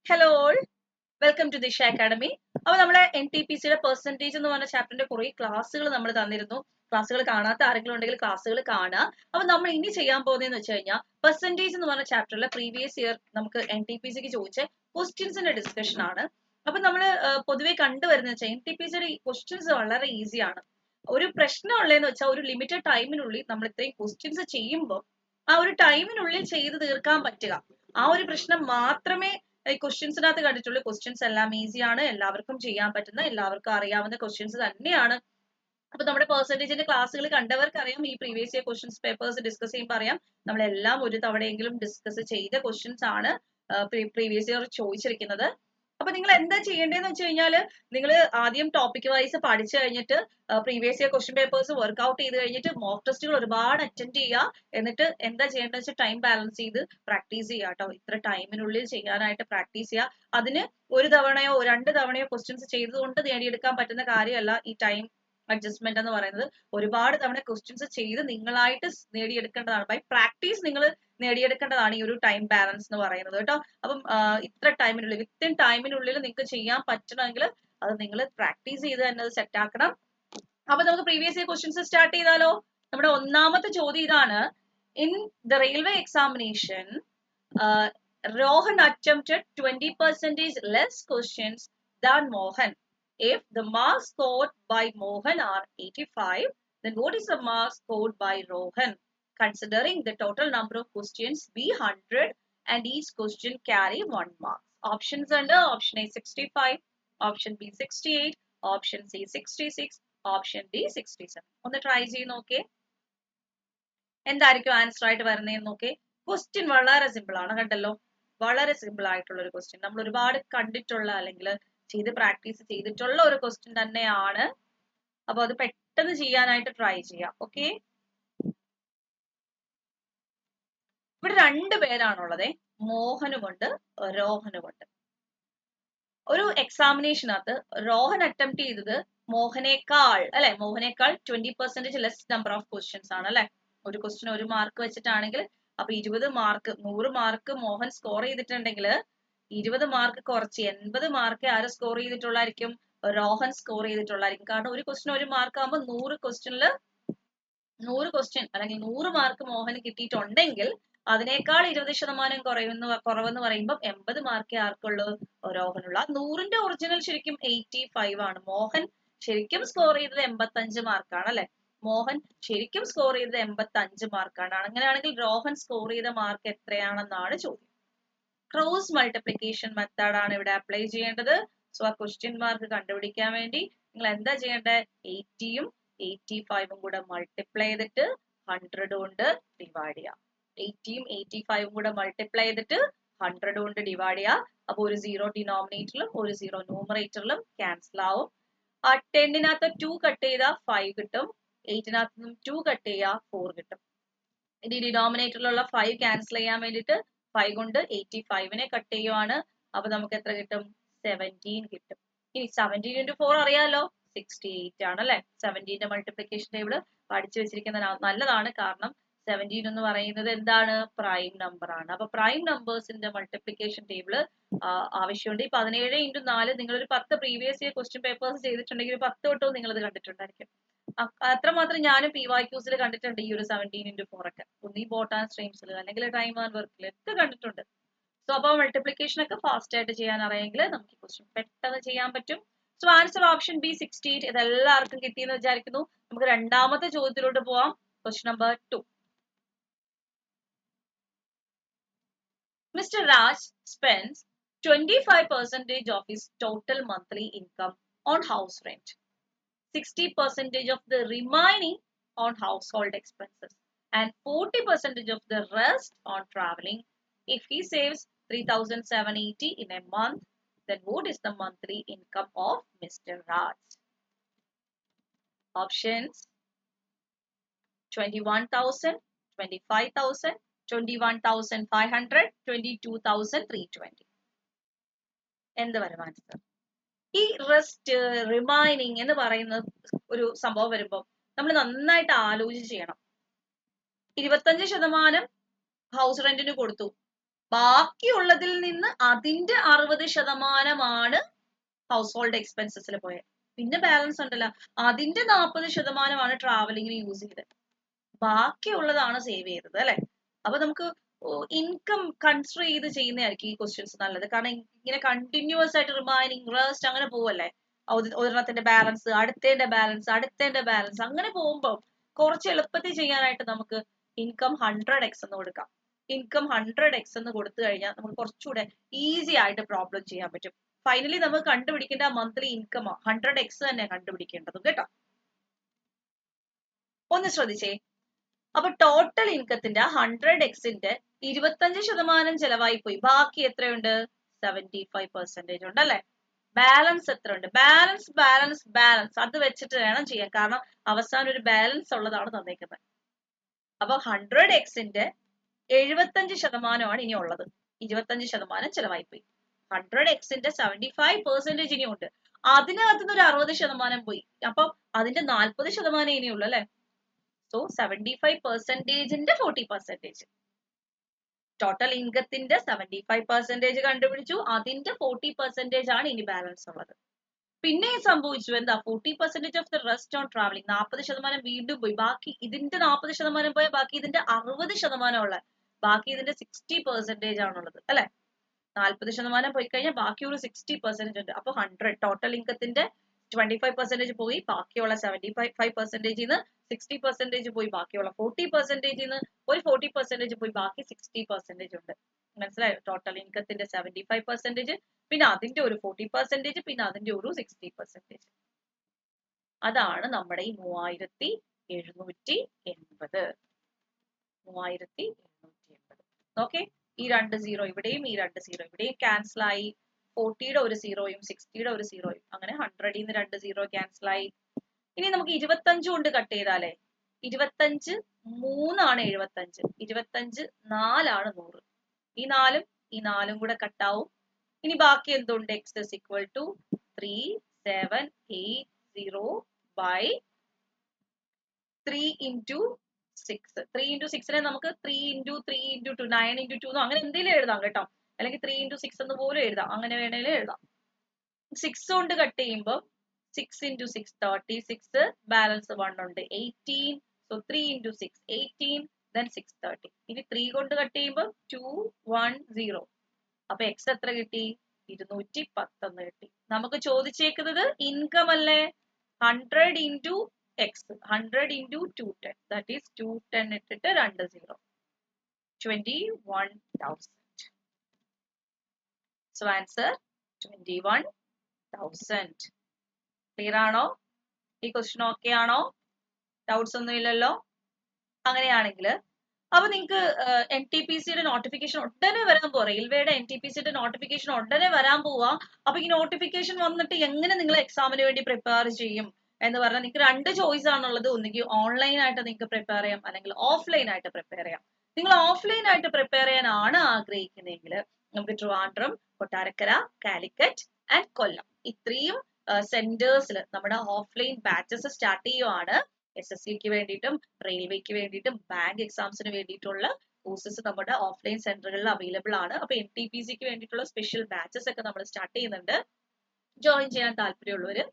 Hello all, welcome to Disha academy. അപ്പോൾ നമ്മുടെ NTPCയുടെ percentage എന്ന് പറഞ്ഞ ചാപ്റ്ററിന്റെ കുറേ ക്ലാസ്സുകൾ നമ്മൾ തന്നിരുന്നു. ക്ലാസ്സുകൾ കാണാത്ത ആരെങ്കിലും ഉണ്ടെങ്കിൽ ക്ലാസ്സുകൾ കാണുക. അപ്പോൾ നമ്മൾ ഇനി ചെയ്യാൻ പോകുന്നതെന്ന് വെച്ച് കഴിഞ്ഞാൽ പെർസെൻറ്റേജ് എന്ന് പറഞ്ഞ ചാപ്റ്ററിലെ പ്രീവിയസ് ഇയർ നമുക്ക് NTPCക്ക് ചോദിച്ച ക്വസ്റ്റ്യൻസിന്റെ ഡിസ്കഷൻ ആണ്. അപ്പൊ നമ്മൾ പൊതുവെ കണ്ടുവരുന്നത് വെച്ചാൽ NTPCയുടെ ക്വസ്റ്റ്യൻസ് വളരെ ഈസിയാണ്. ഒരു പ്രശ്നം ഉള്ളതെന്ന് വെച്ചാൽ ഒരു ലിമിറ്റഡ് ടൈമിനുള്ളിൽ നമ്മൾ ഇത്രയും ക്വസ്റ്റ്യൻസ് ചെയ്യുമ്പോൾ ആ ഒരു ടൈമിനുള്ളിൽ ചെയ്ത് തീർക്കാൻ പറ്റുക, ആ ഒരു പ്രശ്നം മാത്രമേ ഈ ക്വസ്റ്റ്യൻസിനകത്ത് കണ്ടിട്ടുള്ളൂ. ക്വസ്റ്റ്യൻസ് എല്ലാം ഈസിയാണ്, എല്ലാവർക്കും ചെയ്യാൻ പറ്റുന്ന, എല്ലാവർക്കും അറിയാവുന്ന ക്വസ്റ്റ്യൻസ് തന്നെയാണ്. അപ്പൊ നമ്മുടെ പെർസെന്റേജിന്റെ ക്ലാസ്സുകൾ കണ്ടവർക്ക് അറിയാം, ഈ previous year questions papers discuss ചെയ്യുമ്പോൾ അറിയാം, നമ്മളെല്ലാം ഒരു തവണയെങ്കിലും ഡിസ്കസ് ചെയ്ത ക്വസ്റ്റ്യൻസ് ആണ് പ്രീവിയസ് ഇയർ ചോദിച്ചിരിക്കുന്നത്. അപ്പൊ നിങ്ങൾ എന്താ ചെയ്യേണ്ടതെന്ന് വെച്ച് കഴിഞ്ഞാൽ നിങ്ങൾ ആദ്യം ടോപ്പിക് വൈസ് പഠിച്ചു കഴിഞ്ഞിട്ട് previous year question papers workout ചെയ്ത് കഴിഞ്ഞിട്ട് മോക്ക് ടെസ്റ്റുകൾ ഒരുപാട് അറ്റൻഡ് ചെയ്യുക. എന്നിട്ട് എന്താ ചെയ്യേണ്ടത് വെച്ചാൽ ടൈം ബാലൻസ് ചെയ്ത് പ്രാക്ടീസ് ചെയ്യുക കേട്ടോ. ഇത്ര ടൈമിനുള്ളിൽ ചെയ്യാനായിട്ട് പ്രാക്ടീസ് ചെയ്യുക. അതിന് ഒരു തവണയോ രണ്ട് തവണയോ ക്വസ്റ്റ്യൻസ് ചെയ്തുകൊണ്ട് നേടിയെടുക്കാൻ പറ്റുന്ന കാര്യമല്ല ഈ ടൈം അഡ്ജസ്റ്റ്മെന്റ് എന്ന് പറയുന്നത്. ഒരുപാട് തവണ ക്വസ്റ്റ്യൻസ് ചെയ്ത് നിങ്ങളായിട്ട് നേടിയെടുക്കേണ്ടതാണ്. ബൈ പ്രാക്ടീസ് നിങ്ങൾ നേടിയെടുക്കേണ്ടതാണ് ഈ ഒരു ടൈം ബാലൻസ് എന്ന് പറയുന്നത് കേട്ടോ. അപ്പം ഇത്ര ടൈമിനുള്ളിൽ, വിത്തിൻ ടൈമിനുള്ളിൽ നിങ്ങൾക്ക് ചെയ്യാൻ പറ്റണമെങ്കിൽ അത് നിങ്ങൾ പ്രാക്ടീസ് ചെയ്ത് തന്നെ അത് സെറ്റ് ആക്കണം. അപ്പൊ നമുക്ക് പ്രീവിയസ് ഇയർ ക്വസ്റ്റ്യൻസ് സ്റ്റാർട്ട് ചെയ്താലോ. നമ്മുടെ ഒന്നാമത്തെ ചോദ്യം ഇതാണ്: in the railway examination Rohan attempted 20% less questions than Mohan. If the marks scored by Mohan are 85, then what is the marks scored by Rohan? Considering the total number of questions be 100 and each question carry 1 mark. Options under: option A 65, option B 68, option C 66, option D 67. ഒന്ന് try ചെയ്ത് നോക്കേ, എന്തായിരിക്കും answer ആയിട്ട് വരുന്നതെന്ന് നോക്കേ. Question വളരെ simple ആണ്, കണ്ടല്ലോ. വളരെ സിമ്പിൾ ആയിട്ടുള്ള ഒരു ക്വസ്റ്റ്യൻ, നമ്മൾ ഒരുപാട് കണ്ടിട്ടുള്ള അല്ലെങ്കിൽ ചെയ്ത് പ്രാക്ടീസ് ചെയ്തിട്ടുള്ള ഒരു ക്വസ്റ്റ്യൻ തന്നെയാണ്. അപ്പൊ അത് പെട്ടെന്ന് ചെയ്യാനായിട്ട് ട്രൈ ചെയ്യാം. ഓക്കെ, ഇവിടെ രണ്ട് പേരാണുള്ളത്, മോഹനുമുണ്ട് രോഹനുമുണ്ട്. ഒരു എക്സാമിനേഷനകത്ത് റോഹൻ അറ്റംപ്റ്റ് ചെയ്തത് മോഹനേക്കാൾ അല്ലെ, മോഹനേക്കാൾ 20% ലെസ് നമ്പർ ഓഫ് ക്വസ്റ്റ്യൻസ് ആണ് അല്ലെ. ഒരു ക്വസ്റ്റ്യൻ ഒരു മാർക്ക് വെച്ചിട്ടാണെങ്കിൽ അപ്പൊ 20 മാർക്ക്, 100 മാർക്ക് മോഹൻ സ്കോർ ചെയ്തിട്ടുണ്ടെങ്കിൽ 20 മാർക്ക് കുറച്ച് 80 മാർക്ക് ആര് സ്കോർ ചെയ്തിട്ടുള്ളായിരിക്കും? രോഹൻ സ്കോർ ചെയ്തിട്ടുള്ളായിരിക്കും. കാരണം ഒരു ക്വസ്റ്റ്യൻ ഒരു മാർക്ക് ആകുമ്പോൾ 100 ക്വസ്റ്റ്യനിൽ 100 ക്വസ്റ്റ്യൻ അല്ലെങ്കിൽ 100 മാർക്ക് മോഹന് കിട്ടിയിട്ടുണ്ടെങ്കിൽ അതിനേക്കാൾ 20% കുറവെന്ന് പറയുമ്പോൾ 80 മാർക്കേ ആർക്കുള്ളൂ? രോഹനുള്ള. 100ന്റെ ഒറിജിനൽ ശരിക്കും 85 ആണ്. മോഹൻ ശരിക്കും സ്കോർ ചെയ്തത് 85 മാർക്കാണ് അല്ലെ. മോഹൻ ശരിക്കും സ്കോർ ചെയ്തത് 85 മാർക്കാണ്. അങ്ങനെയാണെങ്കിൽ രോഹൻ സ്കോർ ചെയ്ത മാർക്ക് എത്രയാണെന്നാണ് ചോദ്യം. ക്രോസ് മൾട്ടിപ്ലിക്കേഷൻ മെത്തേഡ് ആണ് ഇവിടെ അപ്ലൈ ചെയ്യേണ്ടത്. സോ ആ ക്വസ്റ്റ്യൻ മാർക്ക് കണ്ടുപിടിക്കാൻ വേണ്ടി നിങ്ങൾ എന്താ ചെയ്യേണ്ടത്? 80യും 85ഉം കൂടെ മൾട്ടിപ്ലൈ ചെയ്തിട്ട് 100 കൊണ്ട് ഡിവൈഡ് ചെയ്യാം. 80യും 85ഉം കൂടെ മൾട്ടിപ്ലൈ ചെയ്തിട്ട് 100 കൊണ്ട് ഡിവൈഡ് ചെയ്യാം. അപ്പൊ ഒരു 0 ഡിനോമിനേറ്ററിലും ഒരു 0 ന്യൂമറേറ്ററിലും ക്യാൻസൽ ആവും. ആ 10നകത്ത് 2 കട്ട് ചെയ്താൽ 5 കിട്ടും, 8നകത്ത് 2 കട്ട് ചെയ്യാൽ 4 കിട്ടും. ഇനി ഡിനോമിനേറ്ററിലുള്ള 5 ക്യാൻസൽ ചെയ്യാൻ വേണ്ടിയിട്ട് 5 കൊണ്ട് 85നെ കട്ട് ചെയ്യുവാണ്. അപ്പൊ നമുക്ക് എത്ര കിട്ടും? 17 കിട്ടും. ഇനി 17 into 4 അറിയാലോ, 68 ആണ് അല്ലെ. 17ന്റെ മൾട്ടിപ്ലിക്കേഷൻ ടേബിൾ പഠിച്ചു വെച്ചിരിക്കുന്നത് നല്ലതാണ്. കാരണം 17 എന്ന് പറയുന്നത് എന്താണ്? പ്രൈം നമ്പർ ആണ്. അപ്പൊ പ്രൈം നമ്പേഴ്സിന്റെ മൾട്ടിപ്ലിക്കേഷൻ ടേബിൾ ആവശ്യമുണ്ട്. ഈ 17 into 4 നിങ്ങൾ ഒരു 10 പ്രീവിയസ് ഇയർ ക്വസ്റ്റ്യൻ പേപ്പേഴ്സ് ചെയ്തിട്ടുണ്ടെങ്കിൽ 10 തൊട്ടും നിങ്ങൾ ഇത് കണ്ടിട്ടുണ്ടായിരിക്കും. അത്രമാത്രം ഞാനും PYQs കണ്ടിട്ടുണ്ട് ഈ ഒരു 17 into 4 ഒക്കെ. ഒന്നീ ബോട്ടാൻ സ്ട്രീംസിൽ അല്ലെങ്കിൽ ടൈം ആൻഡ് വർക്കിൽ ഒക്കെ കണ്ടിട്ടുണ്ട്. സോ അപ്പൊ മൾട്ടിപ്ലിക്കേഷൻ ഒക്കെ ഫാസ്റ്റ് ആയിട്ട് ചെയ്യാൻ അറിയെങ്കിൽ നമുക്ക് ക്വസ്റ്റ്യൻ പെട്ടെന്ന് ചെയ്യാൻ പറ്റും. So answer option B 68. ഇത് എല്ലാവർക്കും കിട്ടിയെന്ന് വിചാരിക്കുന്നു. നമുക്ക് രണ്ടാമത്തെ ചോദ്യത്തിലോട്ട് പോവാം. Question number 2. Mr. Raj spends 25% of his total monthly income on house rent, 60% of the remaining on household expenses, and 40% of the rest on traveling. If he saves 3,780 in a month, then what is the monthly income of Mr. Raj? Options: 21,000, 25,000, 21,500, 22,320. എന്ത് വരും answer? ഈ rest remaining എന്ന് പറയുന്ന ഒരു സംഭവം വരുമ്പോൾ നമ്മൾ നന്നായിട്ട് ആലോചിച്ച് ചെയ്യണം. 25% ഹൗസ് റെന്റിന് കൊടുത്തു, ബാക്കിയുള്ളതിൽ നിന്ന് അതിന്റെ 60% ഹൗസ് ഹോൾഡ് എക്സ്പെൻസസിൽ പോയത്. പിന്നെ ബാലൻസ് ഉണ്ടല്ലോ, അതിന്റെ 40% ട്രാവലിംഗിന് യൂസ് ചെയ്തത്. ബാക്കിയുള്ളതാണ് സേവ് ചെയ്തത് അല്ലെ. അപ്പൊ നമുക്ക് ഇൻകം കൺസിഡർ ചെയ്ത് ചെയ്യുന്നതായിരിക്കും ഈ ക്വസ്റ്റ്യൻസ് നല്ലത്. കാരണം ഇങ്ങനെ കണ്ടിന്യൂസ് ആയിട്ട് റിമൈനിങ് റെസ്റ്റ് അങ്ങനെ പോവല്ലേ, ഒരെണ്ണത്തിന്റെ ബാലൻസ്, അടുത്തതിന്റെ ബാലൻസ്, അടുത്തതിന്റെ ബാലൻസ്, അങ്ങനെ പോകുമ്പോൾ കുറച്ച് എളുപ്പത്തിൽ ചെയ്യാനായിട്ട് നമുക്ക് ഇൻകം 100x എന്ന് കൊടുക്കാം. ഇൻകം 100x എന്ന് കൊടുത്തു കഴിഞ്ഞാൽ നമുക്ക് കുറച്ചുകൂടെ ഈസി ആയിട്ട് പ്രോബ്ലം ചെയ്യാൻ പറ്റും. ഫൈനലി നമുക്ക് കണ്ടുപിടിക്കേണ്ട മന്ത്ലി ഇൻകം 100x തന്നെ കണ്ടുപിടിക്കേണ്ടത് കേട്ടോ. ഒന്ന് ശ്രദ്ധിച്ചേ. അപ്പൊ ടോട്ടൽ ഇൻകത്തിന്റെ 100xന്റെ 25% ചെലവായി പോയി. ബാക്കി എത്രയുണ്ട്? 75% ഉണ്ട് അല്ലെ. ബാലൻസ് എത്ര ഉണ്ട്? ബാലൻസ് ബാലൻസ് ബാലൻസ് അത് വെച്ചിട്ട് വേണം ചെയ്യാൻ. കാരണം അവസാനം ഒരു ബാലൻസ് ഉള്ളതാണ് തന്നേക്കുന്നത്. അപ്പൊ 100xന്റെ 75% ഇനി ഉള്ളത്. 25% ചെലവായി പോയി. 100xന്റെ 75% ഇനിയുണ്ട്. അതിനകത്തുനിന്ന് ഒരു 60% പോയി. അപ്പൊ അതിന്റെ 40% ഇനിയുള്ളു അല്ലെ. So 75%ന്റെ 40%. ടോട്ടൽ ഇൻകത്തിന്റെ 75% കണ്ടുപിടിച്ചു, അതിന്റെ 40% ആണ് ഇനി ബാലൻസ് ഉള്ളത്. പിന്നെ സംഭവിച്ചു എന്താ? 40% of the rest on travelling. 40% വീണ്ടും പോയി. ബാക്കി ഇതിന്റെ 40% പോയ ബാക്കി ഇതിന്റെ 60% ഉള്ള, ബാക്കി ഇതിന്റെ 60% ആണുള്ളത് അല്ലെ. 40% പോയി കഴിഞ്ഞാൽ ബാക്കി ഒരു 60% ഉണ്ട്. അപ്പൊ 100 ടോട്ടൽ ഇൻകത്തിന്റെ 25% പോയി, ബാക്കിയുള്ള 75%ന്ന് 60% പോയി, ബാക്കിയുള്ള 40%ന്ന് ഒരു 40% പോയി, ബാക്കി 60% ഉണ്ട്. മനസ്സിലായോ? ടോട്ടൽ ഇൻകത്തിന്റെ 75%, പിന്നെ അതിന്റെ ഒരു 40%, പിന്നെ അതിന്റെ ഒരു 60%. അതാണ് നമ്മുടെ ഈ 3780. 3780. ഓക്കെ. ഈ 2 സീറോ ഇവിടെയും ഈ 2 സീറോ ഇവിടെയും ക്യാൻസൽ ആയി. 40യുടെ ഒരു സീറോയും 60യുടെ ഒരു സീറോയും, അങ്ങനെ 100ന്ന് 2 സീറോ ക്യാൻസൽ ആയി. ഇനി നമുക്ക് 25 കൊണ്ട് കട്ട് ചെയ്താലേ, 25 3 ആണ് 75, 25 4 ആണ് 100. ഈ 4ഉം ഈ 4ഉം കൂടെ കട്ടാവും. ഇനി ബാക്കി എന്തുണ്ട്? x is equal to 3780 by 3 into 6. 3 into 6നെ നമുക്ക് 3 into 3 into 2, 9 into 2 അങ്ങനെ എന്തെങ്കിലും എഴുതാം കേട്ടോ. അല്ലെങ്കിൽ 3 into 6 എന്ന് പോലും എഴുതാം. അങ്ങനെ വേണേലും എഴുതാം. 6 കൊണ്ട് കട്ട് ചെയ്യുമ്പോൾ 6 into 6 36, ബാലൻസ് 1 ഉണ്ട് 18. So 3 into 6 18, then 630. ഇനി 3 കൊണ്ട് കട്ട് ചെയ്യുമ്പോൾ 210. അപ്പൊ x എത്ര കിട്ടി? 210 എന്ന് കിട്ടി. നമുക്ക് ചോദിച്ചേക്കുന്നത് ഇൻകം അല്ലേ. 100 into x, 100 into 210, that is 210 ഇട്ടിട്ട് 2 0, 21,000. So answer 21,000. ക്ലിയർ ആണോ? ഈ ക്വസ്റ്റ്യൻ ഓക്കെ ആണോ? ഡൗട്ട്സ് ഒന്നും ഇല്ലല്ലോ? അങ്ങനെയാണെങ്കിൽ അപ്പൊ നിങ്ങൾക്ക് NTPCയുടെ നോട്ടിഫിക്കേഷൻ ഉടനെ വരാൻ പോവാ. റെയിൽവേയുടെ NTPCയുടെ നോട്ടിഫിക്കേഷൻ ഉടനെ വരാൻ പോവാ. അപ്പൊ ഈ നോട്ടിഫിക്കേഷൻ വന്നിട്ട് എങ്ങനെ നിങ്ങൾ എക്സാമിന് വേണ്ടി പ്രിപ്പയർ ചെയ്യും എന്ന് പറഞ്ഞാൽ നിങ്ങൾക്ക് 2 ചോയ്സ് ആണുള്ളത്. ഒന്നുകിൽ ഓൺലൈൻ ആയിട്ട് നിങ്ങൾക്ക് പ്രിപ്പയർ ചെയ്യാം, അല്ലെങ്കിൽ ഓഫ്ലൈൻ ആയിട്ട് പ്രിപ്പയർ ചെയ്യാം. നിങ്ങൾ ഓഫ്ലൈൻ ആയിട്ട് പ്രിപ്പയർ ചെയ്യാനാണ് ആഗ്രഹിക്കുന്നതെങ്കിൽ നമുക്ക് ട്രിവാൻഡ്രം, കൊട്ടാരക്കര, കാലിക്കറ്റ് ആൻഡ് കൊല്ലം ഇത്രയും സെന്റേഴ്സിൽ നമ്മുടെ ഓഫ്ലൈൻ ബാച്ചസ് സ്റ്റാർട്ട് ചെയ്യുവാണ്. SSCക്ക് വേണ്ടിയിട്ടും റെയിൽവേക്ക് വേണ്ടിയിട്ടും ബാങ്ക് എക്സാംസിന് വേണ്ടിയിട്ടുള്ള കോഴ്സസ് നമ്മുടെ ഓഫ്ലൈൻ സെന്ററുകളിൽ അവൈലബിൾ ആണ്. അപ്പൊ NTPCക്ക് വേണ്ടിയിട്ടുള്ള സ്പെഷ്യൽ ബാച്ചസ് ഒക്കെ നമ്മൾ സ്റ്റാർട്ട് ചെയ്യുന്നുണ്ട്. ജോയിൻ ചെയ്യാൻ താല്പര്യമുള്ളവര്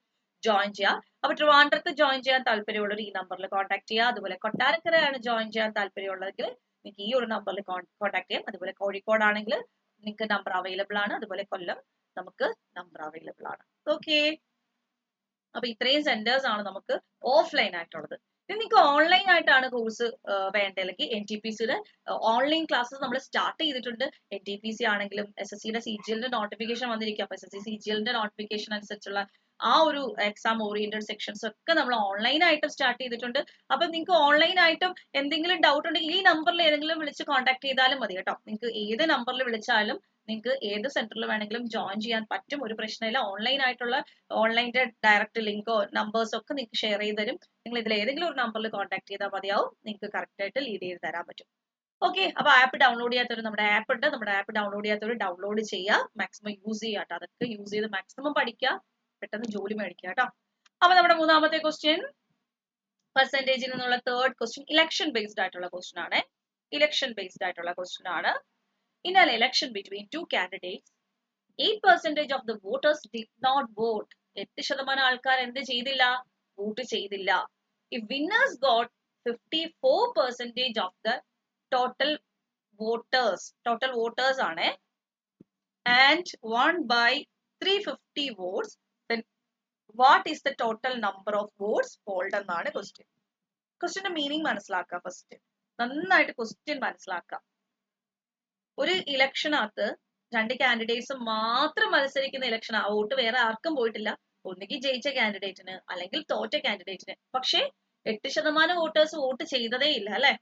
ജോയിൻ ചെയ്യാം. അപ്പൊ ട്രിവാൻഡ്രത്ത് ജോയിൻ ചെയ്യാൻ താല്പര്യമുള്ളവർ ഈ നമ്പറിൽ കോൺടാക്ട് ചെയ്യുക. അതുപോലെ കൊട്ടാരക്കരയാണ് ജോയിൻ ചെയ്യാൻ താല്പര്യമുള്ളതെങ്കിൽ നിങ്ങൾക്ക് ഈ ഒരു നമ്പറിൽ കോൺടാക്ട് ചെയ്യാം. അതുപോലെ കോഴിക്കോട് ആണെങ്കിൽ നിങ്ങൾക്ക് നമ്പർ അവൈലബിൾ ആണ്. അതുപോലെ കൊല്ലം നമുക്ക് നമ്പർ അവൈലബിൾ ആണ്. ഓക്കെ. അപ്പൊ ഇത്രയും സെന്റേഴ്സ് ആണ് നമുക്ക് ഓഫ്ലൈൻ ആയിട്ടുള്ളത്. ഇനി നിങ്ങൾക്ക് ഓൺലൈൻ ആയിട്ടാണ് കോഴ്സ് വേണ്ടല്ലെങ്കിൽ NTPCയുടെ ഓൺലൈൻ ക്ലാസ്സസ് നമ്മൾ സ്റ്റാർട്ട് ചെയ്തിട്ടുണ്ട്. NTPC ആണെങ്കിലും SSCയുടെ CGLന്റെ നോട്ടിഫിക്കേഷൻ വന്നിരിക്കും. അപ്പൊ SSC CGLന്റെ നോട്ടിഫിക്കേഷൻ അനുസരിച്ചുള്ള ആ ഒരു എക്സാം ഓറിയന്റഡ് സെക്ഷൻസ് ഒക്കെ നമ്മൾ ഓൺലൈൻ ആയിട്ടും സ്റ്റാർട്ട് ചെയ്തിട്ടുണ്ട്. അപ്പൊ നിങ്ങൾക്ക് ഓൺലൈൻ ആയിട്ടും എന്തെങ്കിലും ഡൗട്ട് ഉണ്ടെങ്കിൽ ഈ നമ്പറിൽ ഏതെങ്കിലും വിളിച്ച് കോൺടാക്ട് ചെയ്താലും മതി കേട്ടോ. നിങ്ങൾക്ക് ഏത് നമ്പറിൽ വിളിച്ചാലും നിങ്ങൾക്ക് ഏത് സെന്ററിൽ വേണമെങ്കിലും ജോയിൻ ചെയ്യാൻ പറ്റും. ഒരു പ്രശ്നമില്ല. ഓൺലൈൻ ആയിട്ടുള്ള ഓൺലൈൻ്റെ ഡയറക്റ്റ് ലിങ്കോ നമ്പേഴ്സോ ഒക്കെ നിങ്ങൾക്ക് ഷെയർ ചെയ്ത് തരും. നിങ്ങൾ ഇതിൽ ഏതെങ്കിലും ഒരു നമ്പറിൽ കോൺടാക്ട് ചെയ്താൽ മതിയാവും. നിങ്ങൾക്ക് കറക്റ്റ് ആയിട്ട് ലീഡ് ചെയ്ത് തരാൻ പറ്റും. ഓക്കെ. അപ്പൊ ആപ്പ് ഡൗൺലോഡ് ചെയ്യാത്തവർ നമ്മുടെ ആപ്പ് ഉണ്ട്. നമ്മുടെ ആപ്പ് ഡൗൺലോഡ് ചെയ്യാത്തവർ ഡൗൺലോഡ് ചെയ്യുക. മാക്സിമം യൂസ് ചെയ്യുക കേട്ടോ. അതൊക്കെ യൂസ് ചെയ്ത് മാക്സിമം പഠിക്കുക. പെട്ടെന്ന് ജോലി മേടിക്കുക കേട്ടോ. അപ്പൊ നമ്മുടെ മൂന്നാമത്തെ ക്വസ്റ്റ്യൻ പെർസെന്റേജിൽ നിന്നുള്ള തേർഡ് ക്വസ്റ്റ്യൻ ഇലക്ഷൻ ബേസ്ഡ് ആയിട്ടുള്ള ക്വസ്റ്റ്യൻ ആണ്. ഇലക്ഷൻ ബേസ്ഡ് ആയിട്ടുള്ള ക്വസ്റ്റ്യൻ ആണ്. In an election between two candidates, 8% of the voters did not vote. 8% ആൾക്കാർ എന്ത് ചെയ്തില്ല? വോട്ട് ചെയ്തില്ല. If winners got 54% of the total voters ആണ് and won by 350 votes, then what is the total number of votes polled എന്നാണ് question. ക്വസ്റ്റ്യന്റെ meaning മനസ്സിലാക്കുക. First നന്നായിട്ട് question മനസ്സിലാക്കുക. ഒരു ഇലക്ഷനകത്ത് രണ്ട് കാൻഡിഡേറ്റ്സ് മാത്രം മത്സരിക്കുന്ന ഇലക്ഷൻ, വോട്ട് വേറെ ആർക്കും പോയിട്ടില്ല. ഒന്നുകിൽ ജയിച്ച കാൻഡിഡേറ്റിന് അല്ലെങ്കിൽ തോറ്റ കാൻഡിഡേറ്റിന്. പക്ഷേ 8% വോട്ടേഴ്സ് വോട്ട് ചെയ്തതേ ഇല്ല അല്ലെ.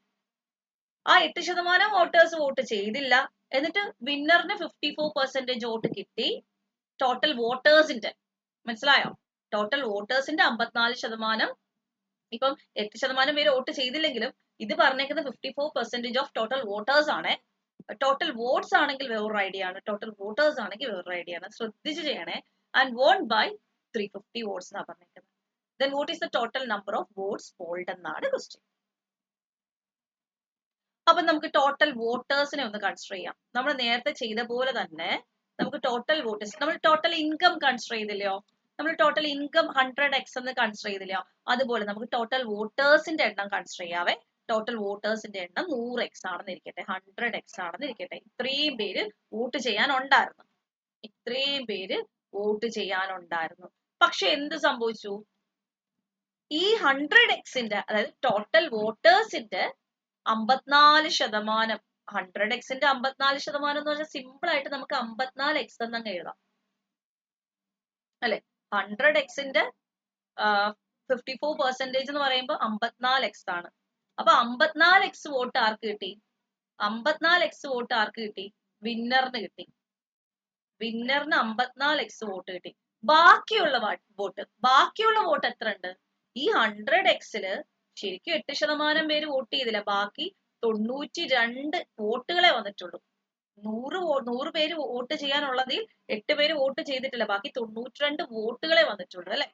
ആ 8% വോട്ടേഴ്സ് വോട്ട് ചെയ്തില്ല. എന്നിട്ട് വിന്നറിന് 54% വോട്ട് കിട്ടി. ടോട്ടൽ വോട്ടേഴ്സിന്റെ മനസ്സിലായോ? ടോട്ടൽ വോട്ടേഴ്സിന്റെ 54%. ഇപ്പം 8% പേര് വോട്ട് ചെയ്തില്ലെങ്കിലും ഇത് പറഞ്ഞേക്കുന്നത് 54% ഓഫ് ടോട്ടൽ വോട്ടേഴ്സ് ആണ്. ടോട്ടൽ വോട്ട്സ് ആണെങ്കിൽ വേറൊരു ഐഡിയ ആണ്, ടോട്ടൽ വോട്ടേഴ്സ് ആണെങ്കിൽ വേറൊരു ഐഡിയ ആണ്. ശ്രദ്ധിച്ച് ചെയ്യണേ. ആൻഡ് വോൺ ബൈ 350 വോട്ട്സ് എന്നാണ് പറഞ്ഞേക്കുന്നത്. Then what is the total number of votes polled എന്നാണ് ക്വസ്റ്റ്യൻ. അപ്പൊ നമുക്ക് ടോട്ടൽ വോട്ടേഴ്സിനെ ഒന്ന് കൺസിഡർ ചെയ്യാം. നമ്മൾ നേരത്തെ ചെയ്ത പോലെ തന്നെ നമുക്ക് ടോട്ടൽ വോട്ടേഴ്സ്, നമ്മൾ ടോട്ടൽ ഇൻകം കൺസിഡർ ചെയ്തില്ലയോ? നമ്മൾ ടോട്ടൽ ഇൻകം 100x എന്ന് കൺസിഡർ ചെയ്തില്ലയോ? അതുപോലെ നമുക്ക് ടോട്ടൽ വോട്ടേഴ്സിന്റെ എണ്ണം കൺസിഡർ ചെയ്യാവേ. ടോട്ടൽ വോട്ടേഴ്സിന്റെ എണ്ണം 100x ആണെന്ന് ഇരിക്കട്ടെ, 100x ആണെന്ന് ഇരിക്കട്ടെ. ഇത്രയും പേര് വോട്ട് ചെയ്യാനുണ്ടായിരുന്നു. ഇത്രയും പേര് വോട്ട് ചെയ്യാനുണ്ടായിരുന്നു. പക്ഷെ എന്ത് സംഭവിച്ചു? ഈ 100xന്റെ അതായത് ടോട്ടൽ വോട്ടേഴ്സിന്റെ 54%, 100xന്റെ 54% എന്ന് പറഞ്ഞാൽ സിമ്പിൾ ആയിട്ട് നമുക്ക് 54x എന്നങ്ങ് എഴുതാം അല്ലെ. 100xന്റെ 54% എന്ന് പറയുമ്പോൾ 54x ആണ്. അപ്പൊ 54x വോട്ട് ആർക്ക് കിട്ടി? 54x വോട്ട് ആർക്ക് കിട്ടി? വിന്നറിന് കിട്ടി. വിന്നറിന് 54x വോട്ട് കിട്ടി. ബാക്കിയുള്ള വോട്ട് എത്ര ഉണ്ട്? ഈ 100xല് ശരിക്കും 8% പേര് വോട്ട് ചെയ്തില്ല. ബാക്കി 92 വോട്ടുകളെ വന്നിട്ടുള്ളൂ. 100 പേര് വോട്ട് ചെയ്യാനുള്ളതിൽ 8 പേര് വോട്ട് ചെയ്തിട്ടില്ല. ബാക്കി 92 വോട്ടുകളെ വന്നിട്ടുള്ളൂ അല്ലെ.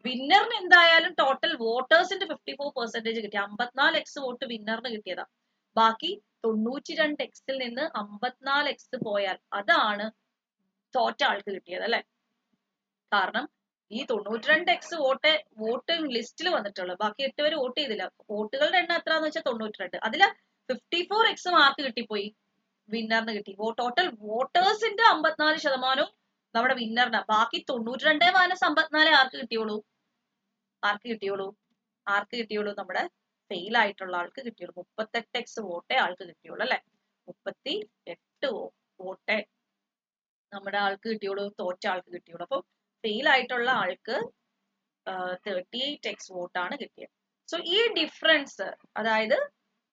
വിന്നറിന് എന്തായാലും ടോട്ടൽ വോട്ടേഴ്സിന്റെ 54% കിട്ടി. 54x വോട്ട് വിന്നറിന് കിട്ടിയതാ. ബാക്കി 92xൽ നിന്ന് 54x പോയാൽ അതാണ് തോറ്റ ആൾക്ക് കിട്ടിയത് അല്ലെ. കാരണം ഈ 92x വോട്ടിംഗ് ലിസ്റ്റിൽ വന്നിട്ടുള്ളൂ. ബാക്കി 8 പേര് വോട്ട് ചെയ്തില്ല. വോട്ടുകളുടെ എണ്ണം എത്രയാന്ന് വെച്ചാൽ 92. അതില് 54x മാർക്ക് കിട്ടിപ്പോയി, വിന്നറിന് കിട്ടി. ടോട്ടൽ വോട്ടേഴ്സിന്റെ 54% നമ്മുടെ വിന്നറിന്. ബാക്കി 92-54 ആർക്ക് കിട്ടിയോളൂ? നമ്മുടെ ഫെയിൽ ആയിട്ടുള്ള ആൾക്ക് കിട്ടിയുള്ളൂ. 38x വോട്ടേ ആൾക്ക് കിട്ടിയുള്ളൂ അല്ലെ. 38 വോട്ടേ നമ്മുടെ ആൾക്ക് കിട്ടിയുള്ളൂ, തോറ്റ ആൾക്ക് കിട്ടിയുള്ളൂ. അപ്പം ഫെയിൽ ആയിട്ടുള്ള ആൾക്ക് 38x വോട്ടാണ് കിട്ടിയത്. സോ ഈ ഡിഫറൻസ്, അതായത്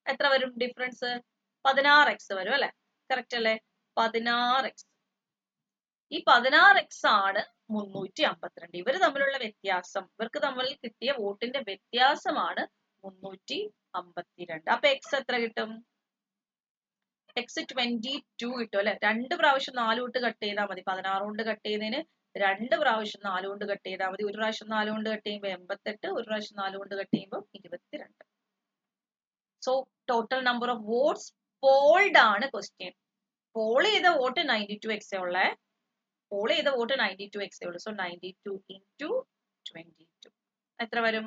എത്ര വരും ഡിഫറൻസ്? 16x വരും അല്ലെ. കറക്റ്റ് അല്ലേ? 16x. ഈ 16x ആണ് 352. ഇവര് തമ്മിലുള്ള വ്യത്യാസം, ഇവർക്ക് തമ്മിൽ കിട്ടിയ വോട്ടിന്റെ വ്യത്യാസമാണ് 352. അപ്പൊ x എത്ര കിട്ടും? x 22 കിട്ടും അല്ലെ. 2 പ്രാവശ്യം 4 കൊണ്ട് കട്ട് ചെയ്താൽ മതി. 16 കൊണ്ട് കട്ട് ചെയ്യുന്നതിന് 2 പ്രാവശ്യം 4 കൊണ്ട് കട്ട് ചെയ്താൽ മതി. ഒരു പ്രാവശ്യം 4 കൊണ്ട് കട്ട് ചെയ്യുമ്പോൾ 88, ഒരു പ്രാവശ്യം 4 കൊണ്ട് കട്ട് ചെയ്യുമ്പോൾ 22. So total number of votes polled ആണ് ക്വസ്റ്റ്യൻ. പോൾ ചെയ്ത വോട്ട് 92x ഉള്ളേ. പോൾ ചെയ്ത വോട്ട് 92x ഉള്ളൂ. സോ 92 into 22 എത്ര വരും?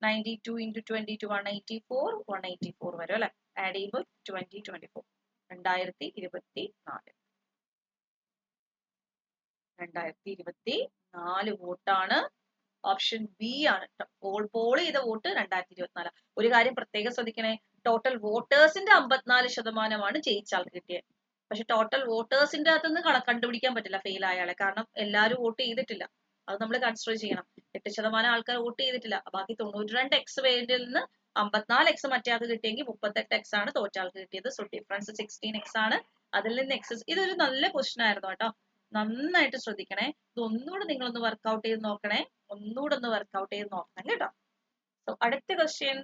92 into 22 184, 184 വരും അല്ലെ. ആഡ് ചെയ്യുമ്പോൾ 2024 2024 വോട്ടാണ്. ഓപ്ഷൻ ബി ആണ്. പോൾ ചെയ്ത വോട്ട് 2024. ഒരു കാര്യം പ്രത്യേകം ശ്രദ്ധിക്കണേ, ടോട്ടൽ വോട്ടേഴ്സിന്റെ 54% ജയിച്ച ആൾക്ക് കിട്ടിയത്. പക്ഷെ ടോട്ടൽ വോട്ടേഴ്സിന്റെ അകത്തുനിന്ന് കണ്ടുപിടിക്കാൻ പറ്റില്ല ഫെയിൽ ആയ ആളെ. കാരണം എല്ലാവരും വോട്ട് ചെയ്തിട്ടില്ല. അത് നമ്മൾ കൺസിഡർ ചെയ്യണം. 8% ആൾക്കാർ വോട്ട് ചെയ്തിട്ടില്ല. ബാക്കി 92x പേരിൽ നിന്ന് 54x മറ്റേ ആൾക്ക് കിട്ടിയെങ്കിൽ 38x ആണ് തോറ്റ ആൾക്ക് കിട്ടിയത്. സോ ഡിഫറൻസ് 16x ആണ്. അതിൽ നിന്ന് x, ഇതൊരു നല്ല ക്വസ്റ്റ്യൻ ആയിരുന്നു കേട്ടോ. നന്നായിട്ട് ശ്രദ്ധിക്കണേ. ഇത് ഒന്നുകൂടെ നിങ്ങളൊന്ന് വർക്ക്ഔട്ട് ചെയ്ത് നോക്കണേ. കേട്ടോ. സോ അടുത്ത ക്വസ്റ്റ്യൻ,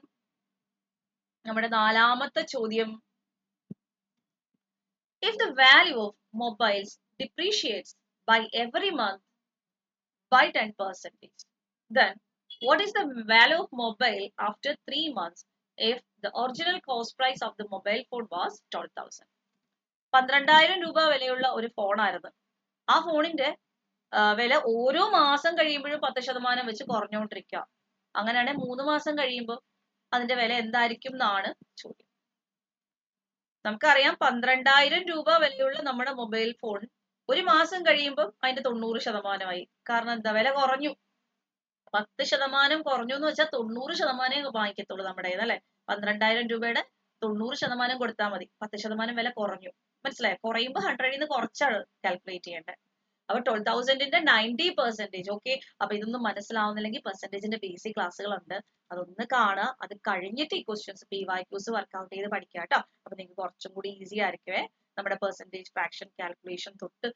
നമ്മുടെ 4ാമത്തെ ചോദ്യം. If the value of mobiles depreciates by every month by 10%, then what is the value of mobile after 3 months if the original cost price of the mobile phone was 12,000? 12,000 രൂപ വിലയുള്ള ഒരു ഫോണായിരുന്നു. ആ ഫോണിന്റെ വില ഓരോ മാസം കഴിയുമ്പോഴും 10% വെച്ച് കുറഞ്ഞുകൊണ്ടിരിക്കുക. അങ്ങനെയാണെങ്കിൽ 3 മാസം കഴിയുമ്പോൾ അതിന്റെ വില എന്തായിരിക്കും എന്നാണ് ചോദ്യം. നമുക്കറിയാം 12,000 രൂപ വിലയുള്ള നമ്മുടെ മൊബൈൽ ഫോൺ ഒരു മാസം കഴിയുമ്പോൾ അതിന്റെ 90%. കാരണം എന്താ, വില കുറഞ്ഞു. 10% കുറഞ്ഞു എന്ന് വെച്ചാൽ 90% വാങ്ങിക്കത്തുള്ളൂ നമ്മുടെ അല്ലെ. 12,000 രൂപയുടെ 90% കൊടുത്താൽ മതി. 10% വില കുറഞ്ഞു. മനസ്സിലായോ? കുറയുമ്പോൾ 100ൽ നിന്ന് കുറച്ചാണ് കാൽക്കുലേറ്റ് ചെയ്യേണ്ടത്. അപ്പൊ 12,000ന്റെ 90%. ഓക്കെ. അപ്പൊ ഇതൊന്നും മനസ്സിലാവുന്നില്ലെങ്കിൽ പെർസെന്റേജിന്റെ ബേസിക് ക്ലാസ്സുകളുണ്ട്, അതൊന്ന് കാണുക. അത് കഴിഞ്ഞിട്ട് ഈ ക്വസ്റ്റ്യൻസ് PYQs വർക്ക്ഔട്ട് ചെയ്ത് പഠിക്കുക കേട്ടോ. അപ്പൊ നിങ്ങൾക്ക് കുറച്ചും കൂടി ഈസി ആയിരിക്കുമേ. നമ്മുടെ പെർസെന്റേജ് ഫ്രാക്ഷൻ കാൽക്കുലേഷൻ തൊട്ട്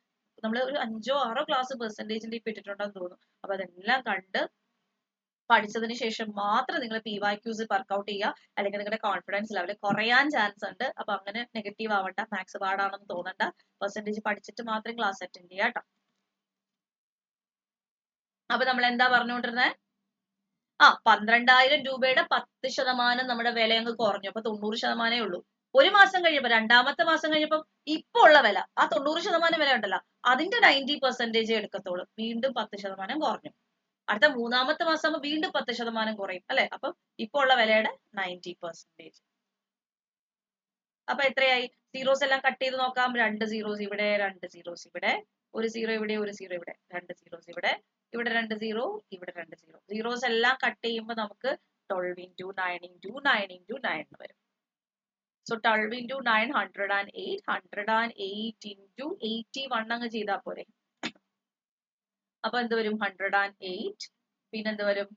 നമ്മൾ ഒരു 5-6 ക്ലാസ് പെർസെന്റേജിന്റെ ഇപ്പൊ ഇട്ടിട്ടുണ്ടെന്ന് തോന്നുന്നു. അപ്പൊ അതെല്ലാം കണ്ട് പഠിച്ചതിന് ശേഷം മാത്രം നിങ്ങൾ PYQs വർക്ക്ഔട്ട് ചെയ്യുക. അല്ലെങ്കിൽ നിങ്ങളുടെ കോൺഫിഡൻസ് ലെവൽ കുറയാൻ ചാൻസ് ഉണ്ട്. അപ്പൊ അങ്ങനെ നെഗറ്റീവ് ആവണ്ട, മാത്സ് പാടാണെന്ന് തോന്നണ്ട. പെർസെന്റേജ് പഠിച്ചിട്ട് മാത്രം ക്ലാസ് അറ്റൻഡ് ചെയ്യുക കേട്ടോ. അപ്പൊ നമ്മൾ എന്താ പറഞ്ഞുകൊണ്ടിരുന്നത്? 12,000 രൂപയുടെ 10% നമ്മുടെ വില അങ്ങ് കുറഞ്ഞു. അപ്പൊ 90% ഉള്ളൂ. ഒരു മാസം കഴിയുമ്പോ, രണ്ടാമത്തെ മാസം കഴിഞ്ഞപ്പോ ഇപ്പൊ ഉള്ള വില, ആ 90% വില ഉണ്ടല്ലോ, അതിന്റെ 90% എടുക്കത്തുള്ളൂ. വീണ്ടും 10% കുറഞ്ഞു. അടുത്ത മൂന്നാമത്തെ മാസം ആകുമ്പോൾ വീണ്ടും 10% കുറയും അല്ലെ. അപ്പൊ ഇപ്പൊ ഉള്ള വിലയുടെ 90%. അപ്പൊ എത്രയായി? സീറോസ് എല്ലാം കട്ട് ചെയ്ത് നോക്കാം. 2 zeros ഇവിടെ, 2 zeros ഇവിടെ, 1 zero ഇവിടെ, 1 zero ഇവിടെ, 2 zeros ഇവിടെ, ഇവിടെ 2 zero, ഇവിടെ 2 zero. zeros എല്ലാം കട്ട് ചെയ്യുമ്പോൾ നമുക്ക് 12 into 9 into 9 into 9 വരും. So 12 into 9 108, 108 into 81 അങ്ങ് ചെയ്താൽ പോരെ. അപ്പൊ എന്ത് വരും? 108. പിന്നെ എന്ത് വരും?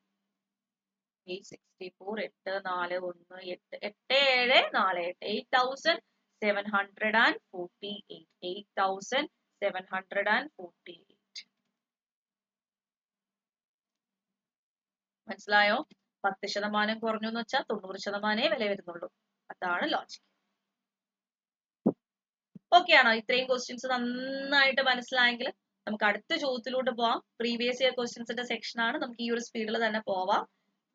864, 841, 8748, 8,748, 8,748. മനസ്സിലായോ? 10% കുറഞ്ഞു എന്ന് വെച്ചാൽ 90% വില വരുന്നുള്ളൂ. അതാണ് ലോജിക്. ഓക്കെ ആണോ? ഇത്രയും ക്വസ്റ്റ്യൻസ് നന്നായിട്ട് മനസ്സിലായെങ്കിൽ നമുക്ക് അടുത്ത ചോദ്യത്തിലോട്ട് പോവാം. പ്രീവിയസ് ഇയർ ക്വസ്റ്റ്യൻസിന്റെ സെക്ഷൻ ആണ്. നമുക്ക് ഈ ഒരു സ്പീഡിൽ തന്നെ പോവാം.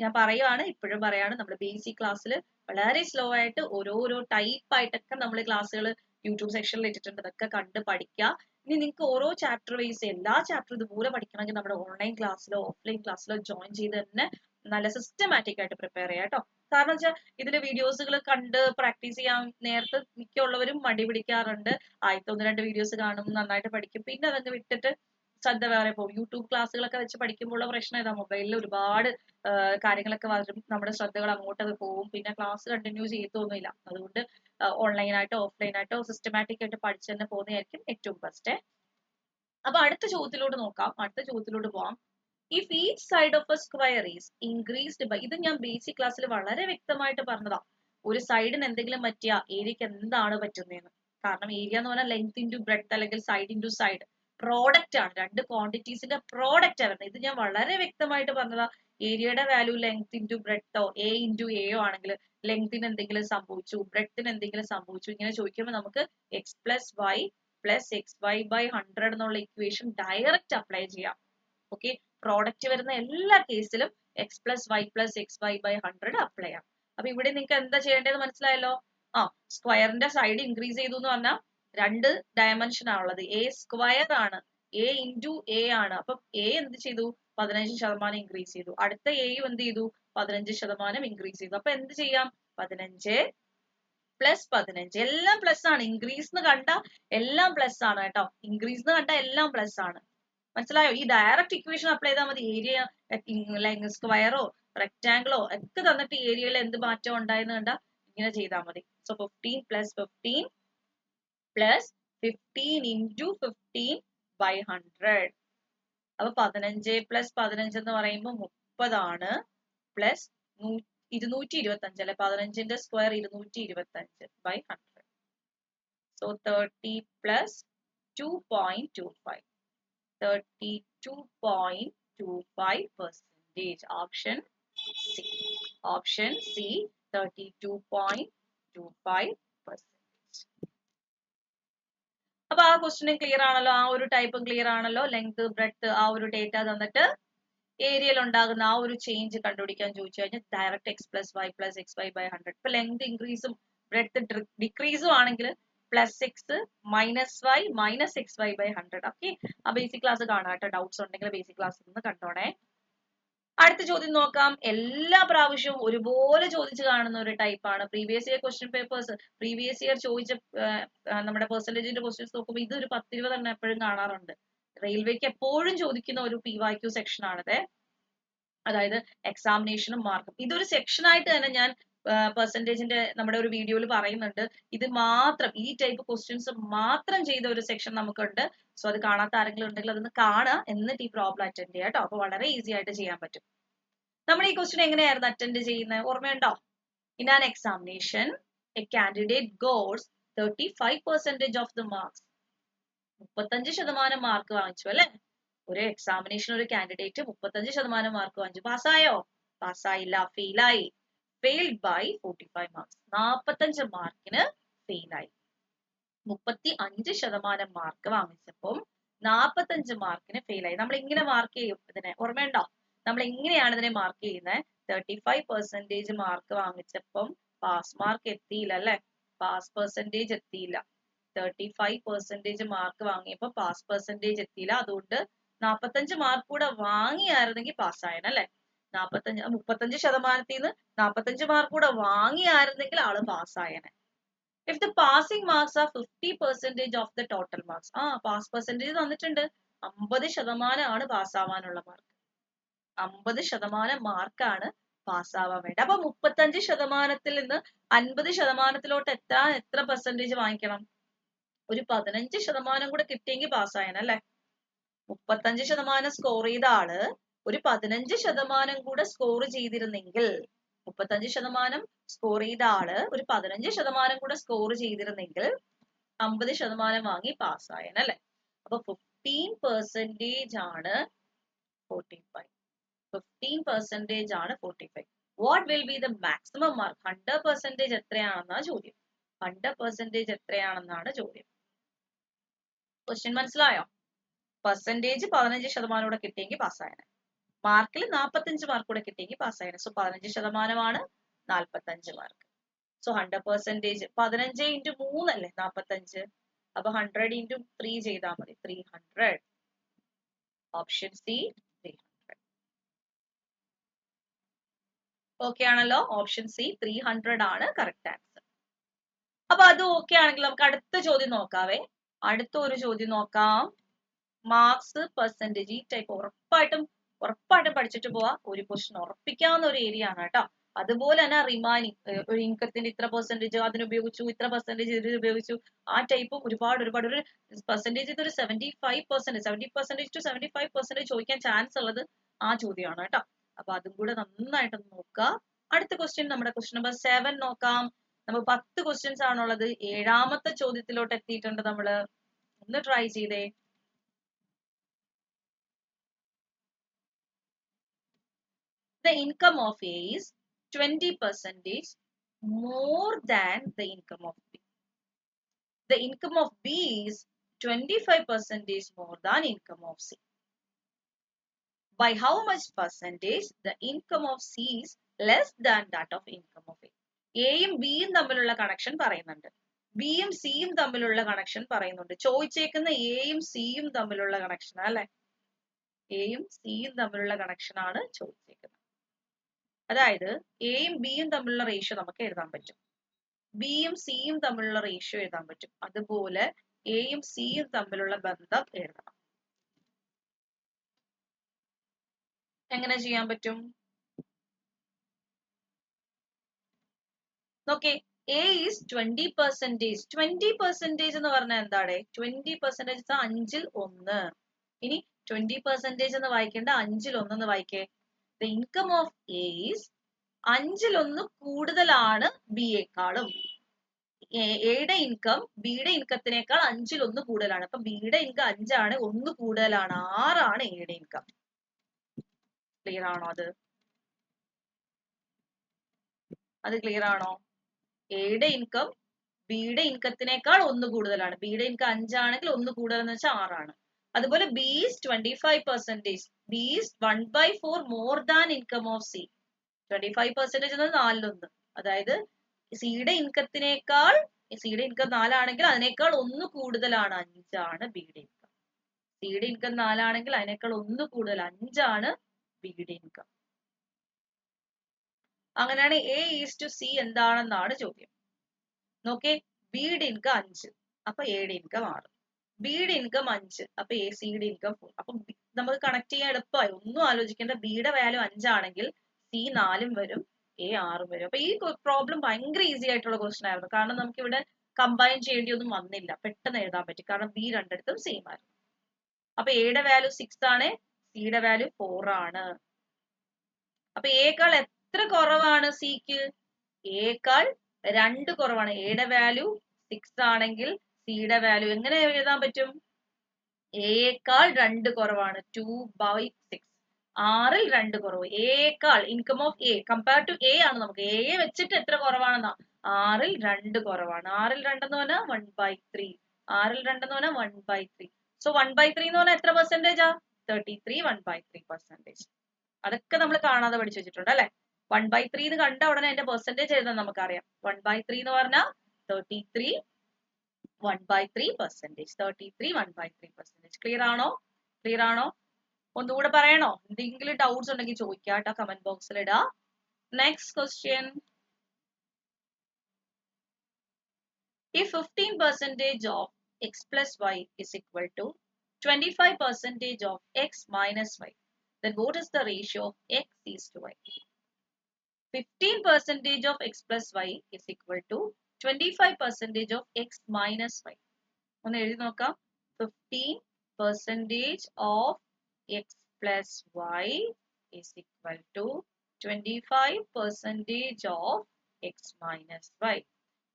ഞാൻ പറയുവാണ്, ഇപ്പോഴും പറയാണ്, നമ്മുടെ ബേസിക് ക്ലാസ്സിൽ വളരെ സ്ലോ ആയിട്ട് ഓരോരോ ടൈപ്പ് ആയിട്ടൊക്കെ നമ്മൾ ക്ലാസ്സുകൾ യൂട്യൂബ് സെക്ഷനിൽ ഇട്ടിട്ടുണ്ട്. അതൊക്കെ കണ്ട് പഠിക്കുക. ഇനി നിങ്ങൾക്ക് ഓരോ ചാപ്റ്റർ വൈസ് എല്ലാ ചാപ്റ്റർ ഇതുപോലെ പഠിക്കണമെങ്കിൽ നമ്മുടെ ഓൺലൈൻ ക്ലാസ്സിലോ ഓഫ്ലൈൻ ക്ലാസ്സിലോ ജോയിൻ ചെയ്ത് തന്നെ നല്ല സിസ്റ്റമാറ്റിക് ആയിട്ട് പ്രിപ്പയർ ചെയ്യാം കേട്ടോ. കാരണം വെച്ചാൽ ഇതിലെ വീഡിയോസുകൾ കണ്ട് പ്രാക്ടീസ് ചെയ്യാൻ നേരത്തെ മിക്കുള്ളവരും മടി പിടിക്കാറുണ്ട്. ആദ്യത്തെ 1-2 വീഡിയോസ് കാണും, നന്നായിട്ട് പഠിക്കും, പിന്നെ അതങ്ങ് വിട്ടിട്ട് ശ്രദ്ധ വേറെ പോകും. യൂട്യൂബ് ക്ലാസ്സുകളൊക്കെ വെച്ച് പഠിക്കുമ്പോഴുള്ള പ്രശ്നം ഇതാ, മൊബൈലിൽ ഒരുപാട് കാര്യങ്ങളൊക്കെ വരും, നമ്മുടെ ശ്രദ്ധകൾ അങ്ങോട്ടൊക്കെ പോകും, പിന്നെ ക്ലാസ് കണ്ടിന്യൂ ചെയ്തൊന്നുമില്ല. അതുകൊണ്ട് ഓൺലൈനായിട്ടോ ഓഫ്ലൈൻ ആയിട്ടോ സിസ്റ്റമാറ്റിക് ആയിട്ട് പഠിച്ചു തന്നെ പോകുന്നതായിരിക്കും ഏറ്റവും ബെസ്റ്റ്. അപ്പൊ അടുത്ത ചോദ്യത്തിലോട്ട് നോക്കാം. അടുത്ത ചോദ്യത്തിലോട്ട് പോവാം. If each side of a square is increased by, ഇത് ഞാൻ ബേസിക് ക്ലാസ്സിൽ വളരെ വ്യക്തമായിട്ട് പറഞ്ഞതാ. ഒരു സൈഡിന് എന്തെങ്കിലും പറ്റിയ ഏരിയക്ക് എന്താണ് പറ്റുന്നതെന്ന്. കാരണം ഏരിയ എന്ന് പറഞ്ഞാൽ ലെങ്ത് ഇൻറ്റു ബ്രെഡ്ത്ത് അല്ലെങ്കിൽ സൈഡ് ഇൻറ്റു സൈഡ് പ്രോഡക്റ്റ് ആണ്. രണ്ട് ക്വാണ്ടിറ്റീസിന്റെ പ്രോഡക്റ്റ് ആണ്. ഇത് ഞാൻ വളരെ വ്യക്തമായിട്ട് പറഞ്ഞതാ. ഏരിയയുടെ വാല്യൂ ലെങ്ത് ഇൻറ്റു ബ്രെഡ്ത്തോ എ ഇൻറ്റു എയോ ആണെങ്കിൽ ലെങ്ത്തിന് എന്തെങ്കിലും സംഭവിച്ചു, ബ്രെഡ്ത്തിന് എന്തെങ്കിലും സംഭവിച്ചു, ഇങ്ങനെ ചോദിക്കുമ്പോൾ നമുക്ക് x plus y plus x y by 100 എന്നുള്ള ഇക്വേഷൻ ഡയറക്റ്റ് അപ്ലൈ ചെയ്യാം. ഓക്കെ. പ്രോഡക്റ്റ് വരുന്ന എല്ലാ കേസിലും x plus y plus x y by 100 apply ചെയ്യാം. അപ്പൊ ഇവിടെ നിങ്ങൾക്ക് എന്താ ചെയ്യേണ്ടത് മനസ്സിലായല്ലോ. സ്ക്വയറിന്റെ സൈഡ് ഇൻക്രീസ് ചെയ്തു എന്ന് പറഞ്ഞാൽ 2 ഡയമെൻഷൻ ആണുള്ളത്. എ സ്ക്വയർ ആണ്, എ ഇൻറ്റു എ ആണ്. അപ്പൊ എ എന്ത് ചെയ്തു? 15% ഇൻക്രീസ് ചെയ്തു. അടുത്ത എയും എന്ത് ചെയ്തു? 15% ഇൻക്രീസ് ചെയ്തു. അപ്പൊ എന്ത് ചെയ്യാം? 15 പ്ലസ് 15 എല്ലാം പ്ലസ് ആണ്. ഇൻക്രീസ് എന്ന് കണ്ട എല്ലാം പ്ലസ് ആണ് കേട്ടോ. ഇൻക്രീസ് എന്ന് കണ്ട എല്ലാം പ്ലസ് ആണ്. മനസ്സിലായോ? ഈ ഡയറക്റ്റ് ഇക്വേഷൻ അപ്ലൈ ചെയ്താൽ മതി. ഏരിയ സ്ക്വയറോ റെക്ടാംഗിളോ ഒക്കെ തന്നിട്ട് ഏരിയയിൽ എന്ത് മാറ്റം ഉണ്ടായെന്ന് കണ്ട ഇങ്ങനെ ചെയ്താൽ മതി. So 15 plus 15 plus 15 into 15 by 100. അപ്പൊ 15 പ്ലസ് 15 എന്ന് പറയുമ്പോൾ 30 ആണ്. പ്ലസ് 225 അല്ലെ. 15ന്റെ square 225 by 100. So 30 plus 2.25, 32.25%. Option C. Option C, 32.25%. അപ്പൊ ആ ക്വസ്റ്റ്യനും ക്ലിയർ ആണല്ലോ, ആ ഒരു ടൈപ്പും ക്ലിയർ ആണല്ലോ. ലെങ്ത് ബ്രെഡ്ത്ത് ആ ഒരു ഡേറ്റ തന്നിട്ട് ഏരിയയിൽ ഉണ്ടാകുന്ന ആ ഒരു ചേഞ്ച് കണ്ടുപിടിക്കാൻ ചോദിച്ചു കഴിഞ്ഞാൽ direct x plus y plus x y by 100. ഇപ്പൊ ലെങ്ത് ഇൻക്രീസും ബ്രെഡ്ത്ത് ഡിക്രീസും ആണെങ്കിൽ plus 6 minus 5 minus 6y by 100. Okay, ആ ബേസിക് ക്ലാസ് കാണാം കേട്ടോ. ഡൗട്ട്സ് ഉണ്ടെങ്കിൽ ബേസിക് ക്ലാസ്സിൽ നിന്ന് കണ്ടോണേ. അടുത്ത ചോദ്യം നോക്കാം. എല്ലാ പ്രാവശ്യവും ഒരുപോലെ ചോദിച്ചു കാണുന്ന ഒരു ടൈപ്പാണ് previous year question papers. Previous year ചോദിച്ച നമ്മുടെ പെർസെന്റേജിന്റെ ക്വസ്റ്റ്യൻസ് നോക്കുമ്പോൾ ഇത് ഒരു 10-20 എണ്ണം എപ്പോഴും കാണാറുണ്ട്. റെയിൽവേക്ക് എപ്പോഴും ചോദിക്കുന്ന ഒരു PYQ സെക്ഷൻ ആണിത്. അതായത് എക്സാമിനേഷനും മാർക്കും. ഇതൊരു സെക്ഷൻ ആയിട്ട് തന്നെ ഞാൻ പെർസെന്റേജിന്റെ നമ്മുടെ ഒരു വീഡിയോയിൽ പറയുന്നുണ്ട്. ഇത് മാത്രം ഈ ടൈപ്പ് ക്വസ്റ്റ്യൻസ് മാത്രം ചെയ്ത ഒരു സെക്ഷൻ നമുക്കുണ്ട്. സോ അത് കാണാത്ത ആരെങ്കിലും ഉണ്ടെങ്കിൽ അതൊന്ന് കാണുക, എന്നിട്ട് ഈ പ്രോബ്ലം അറ്റൻഡ് ചെയ്യുക കേട്ടോ. അപ്പൊ വളരെ ഈസി ആയിട്ട് ചെയ്യാൻ പറ്റും. നമ്മൾ ഈ ക്വസ്റ്റ്യൻ എങ്ങനെയായിരുന്നു അറ്റൻഡ് ചെയ്യുന്നത് ഓർമ്മയുണ്ടോ? In an examination a candidate gets 35% of the marks. 35% mark വാങ്ങിച്ചു അല്ലെ? ഒരു എക്സാമിനേഷൻ ഒരു കാൻഡിഡേറ്റ് 35% മാർക്ക് വാങ്ങിച്ചു. പാസ്സായോ? പാസ്സായില്ല, ഫെയിലായി. Failed by 45 marks. 45 മാർക്കിന് ഫെയിലായി. 35% മാർക്ക് വാങ്ങിച്ചപ്പം 45 മാർക്കിന് ഫെയിലായി. നമ്മൾ ഇങ്ങനെ മാർക്ക് ചെയ്യും ഇതിനെ, ഓർമ്മയുണ്ടോ? നമ്മൾ എങ്ങനെയാണ് ഇതിനെ മാർക്ക് ചെയ്യുന്നത്? 35% മാർക്ക് വാങ്ങിച്ചപ്പം പാസ് മാർക്ക് എത്തിയില്ല അല്ലെ? പാസ് പെർസെന്റേജ് എത്തിയില്ല. 35% മാർക്ക് വാങ്ങിയപ്പോ പാസ് പെർസെന്റേജ് എത്തിയില്ല. അതുകൊണ്ട് 45 മാർക്ക് കൂടെ വാങ്ങിയായിരുന്നെങ്കിൽ പാസ്സായന അല്ലെ? 35% 45 മാർക്ക് കൂടെ വാങ്ങിയായിരുന്നെങ്കിൽ ആള് പാസ്സായനെ. If the passing marks are 50% of the total marks. Pass percentage തന്നിട്ടുണ്ട്. 50% ആണ് പാസ്സാവാനുള്ള മാർക്ക്. 50% മാർക്കാണ് പാസ്സാവാൻ വേണ്ടി. അപ്പൊ 35%-ൽ നിന്ന് 50%-ലോട്ട് എത്താൻ എത്ര പെർസെന്റേജ് വാങ്ങിക്കണം? ഒരു 15% കൂടെ കിട്ടിയെങ്കിൽ പാസ്സായന അല്ലെ? 35% സ്കോർ ചെയ്ത ആള് ഒരു 15% കൂടെ സ്കോർ ചെയ്തിരുന്നെങ്കിൽ, 35% സ്കോർ ചെയ്ത ആള് ഒരു 15% കൂടെ സ്കോർ ചെയ്തിരുന്നെങ്കിൽ 50% വാങ്ങി പാസ്സായന അല്ലെ? അപ്പൊ 15% ആണ് 45. 15% ആണ് 45. What will be the maximum mark? 100% എത്രയാണെന്നാണ് ചോദ്യം. 100% എത്രയാണെന്നാണ് ചോദ്യം. ക്വസ്റ്റ്യൻ മനസ്സിലായോ? പെർസെന്റേജ് 15% കൂടെ കിട്ടിയെങ്കിൽ പാസ്സായനെ. മാർക്കിൽ 45 മാർക്ക് കൂടെ കിട്ടിയെങ്കിൽ പാസ്സായനെ. സോ 15% ആണ് 45 മാർക്ക്. സോ 100%, 15 into 3 അല്ലേ 45. അപ്പൊ 100 into 3 ചെയ്താൽ മതി, 300. Option C 300. ഓക്കെ ആണല്ലോ? ഓപ്ഷൻ സി 300 ആണ് കറക്റ്റ് ആൻസർ. അപ്പൊ അത് ഓക്കെ ആണെങ്കിൽ നമുക്ക് അടുത്ത ചോദ്യം നോക്കാവേ. അടുത്ത ഒരു ചോദ്യം നോക്കാം. മാർക്സ്, പെർസെന്റേജ്, ഈ ടൈപ്പ് ഉറപ്പായിട്ടും പഠിച്ചിട്ട് പോവാ. ഒരു ക്വസ്റ്റ്യൻ ഉറപ്പിക്കാവുന്ന ഒരു ഏരിയ ആണ് കേട്ടോ. അതുപോലെ തന്നെ റിമൈനിങ് ഒരു ഇൻകത്തിന്റെ ഇത്ര പെർസെന്റേജ് അതിനുപയോഗിച്ചു, ഇത്ര പെർസെന്റേജ് ഇതിന് ഉപയോഗിച്ചു, ആ ടൈപ്പും ഒരുപാട് ഒരു പെർസെന്റേജ് ഒരു 75%, 70% to 75% ചോദിക്കാൻ ചാൻസ് ഉള്ളത് ആ ചോദ്യമാണ് കേട്ടോ. അപ്പൊ അതും കൂടെ നന്നായിട്ട് നോക്കുക. അടുത്ത ക്വസ്റ്റ്യൻ നമ്മുടെ ക്വസ്റ്റ്യൻ നമ്പർ 7 നോക്കാം. നമുക്ക് 10 ക്വസ്റ്റ്യൻസ് ആണുള്ളത്. 7ാമത്തെ ചോദ്യത്തിലോട്ട് എത്തിയിട്ടുണ്ട് നമ്മള്. ഒന്ന് ട്രൈ ചെയ്തേ. The income of A is 20% more than the income of B. The income of B is 25% more than income of C. By how much percentage the income of C is less than that of income of A? എയും ബിയും തമ്മിലുള്ള connection പറയുന്നുണ്ട്, ബിയും സിയും തമ്മിലുള്ള connection പറയുന്നുണ്ട്. ചോദിച്ചേക്കുന്ന എയും സിയും തമ്മിലുള്ള കണക്ഷൻ അല്ലെ? എയും സിയും തമ്മിലുള്ള കണക്ഷൻ ആണ് ചോദിച്ചേക്കുന്നത്. അതായത് എയും ബിയും തമ്മിലുള്ള റേഷ്യോ നമുക്ക് എഴുതാൻ പറ്റും, ബിയും സിയും തമ്മിലുള്ള റേഷ്യോ എഴുതാൻ പറ്റും. അതുപോലെ എയും സിയും തമ്മിലുള്ള ബന്ധം എഴുതണം. എങ്ങനെ ചെയ്യാൻ പറ്റും നോക്കേ. A is 20%. 20% എന്ന് പറഞ്ഞാൽ എന്താണ്? 20% 5-ൽ 1. ഇനി 20% എന്ന് വായിക്കേണ്ട 5-ൽ 1 എന്ന് വായിക്കേ. The income of A is 5-ൽ 1 കൂടുതലാണ് ബിയേക്കാളും. എയുടെ ഇൻകം ബിയുടെ ഇൻകത്തിനേക്കാൾ 5-ൽ 1 കൂടുതലാണ്. അപ്പൊ ബിയുടെ ഇൻകം 5 ആണ്, 1 കൂടുതലാണ്, 6 ആണ് എയുടെ ഇൻകം. ക്ലിയർ ആണോ? അത് ക്ലിയർ ആണോ? എയുടെ ഇൻകം ബിയുടെ ഇൻകത്തിനേക്കാൾ 1 കൂടുതലാണ്. ബിയുടെ ഇൻകം 5 ആണെങ്കിൽ 1 കൂടുതൽ എന്ന് വെച്ചാൽ 6 ആണ്. അതുപോലെ B is 25%. B is 1/4 more than income of C. 25% എന്നത് 4-ൽ 1. അതായത് സിയുടെ ഇൻകത്തിനേക്കാൾ സിയുടെ ഇൻകം 4 ആണെങ്കിൽ അതിനേക്കാൾ 1 കൂടുതലാണ് 5 ആണ് ബിയുടെ ഇൻകം. സിയുടെ ഇൻകം 4 ആണെങ്കിൽ അതിനേക്കാൾ 1 കൂടുതൽ 5 ആണ് ബിയുടെ ഇൻകം. അങ്ങനെയാണ് എ ഈസ് ടു സി എന്താണെന്നാണ് ചോദ്യം. നോക്കേ, ബിയുടെ ഇൻകം 5, അപ്പൊ എയുടെ ഇൻകം 6. ബിയുടെ ഇൻകം 5, അപ്പൊ സിയുടെ ഇൻകം 4. അപ്പൊ നമുക്ക് കണക്ട് ചെയ്യാൻ എളുപ്പമായി, ഒന്നും ആലോചിക്കേണ്ട. ബിയുടെ വാല്യൂ 5 ആണെങ്കിൽ സി 4 വരും, എ 6 വരും. അപ്പൊ ഈ പ്രോബ്ലം ഭയങ്കര ഈസി ആയിട്ടുള്ള ക്വസ്റ്റൻ ആയിരുന്നു. കാരണം നമുക്ക് ഇവിടെ കമ്പൈൻ ചെയ്യേണ്ടി ഒന്നും വന്നില്ല, പെട്ടെന്ന് എഴുതാൻ പറ്റി. കാരണം ബി രണ്ടിടത്തും സെയിം ആയിരുന്നു. അപ്പൊ എയുടെ വാല്യൂ 6 ആണ്, സിയുടെ വാല്യൂ 4 ആണ്. അപ്പൊ എക്കാൾ എത്ര കുറവാണ് സിക്ക്? എക്കാൾ 2 കുറവാണ്. എയുടെ വാല്യൂ 6 ആണെങ്കിൽ സിയുടെ വാല്യൂ എങ്ങനെ എഴുതാൻ പറ്റും? എക്കാൾ 2 കുറവാണ്, 2/6. 6ൽ 2 കുറവ്. എക്കാൾ income of A compare to A ആണ്. നമുക്ക് എയെ വെച്ചിട്ട് എത്ര കുറവാണെന്നാ? 6ൽ 2 കുറവാണ്. 6ൽ 2 എന്ന് പറഞ്ഞാൽ 1/3. 6ൽ 2 എന്ന് പറഞ്ഞാൽ 1/3. സോ 1/3 എന്ന് പറഞ്ഞാൽ എത്ര പെർസെന്റേജാ? 33, 1/3%. അതൊക്കെ നമ്മൾ കാണാതെ പഠിച്ചു വെച്ചിട്ടുണ്ട് അല്ലെ. 1/3 എന്ന് കണ്ട ഉടനെ അതിന്റെ പെർസെന്റേജ് എഴുതാൻ നമുക്കറിയാം. 1/3 എന്ന് പറഞ്ഞാൽ 33, 1/3%. 33, 1/3%. ക്ലിയർ ആണോ? ക്ലിയർ ആണോ? ഒന്നുകൂടെ പറയണോ? എന്തെങ്കിലും ഡൗട്ട്സ് ഉണ്ടെങ്കിൽ ചോദിക്കാട്ടോ, കമന്റ് ബോക്സിൽ ഇടാ. Next question. If 15% of x plus y is equal to 25% of x minus y, then what is the ratio of x is to y? 15% of x plus y is equal to 25% of x minus y. ഒന്ന് എഴുതി നോക്കാം. 15% of x plus y is equal to 25% of x minus y.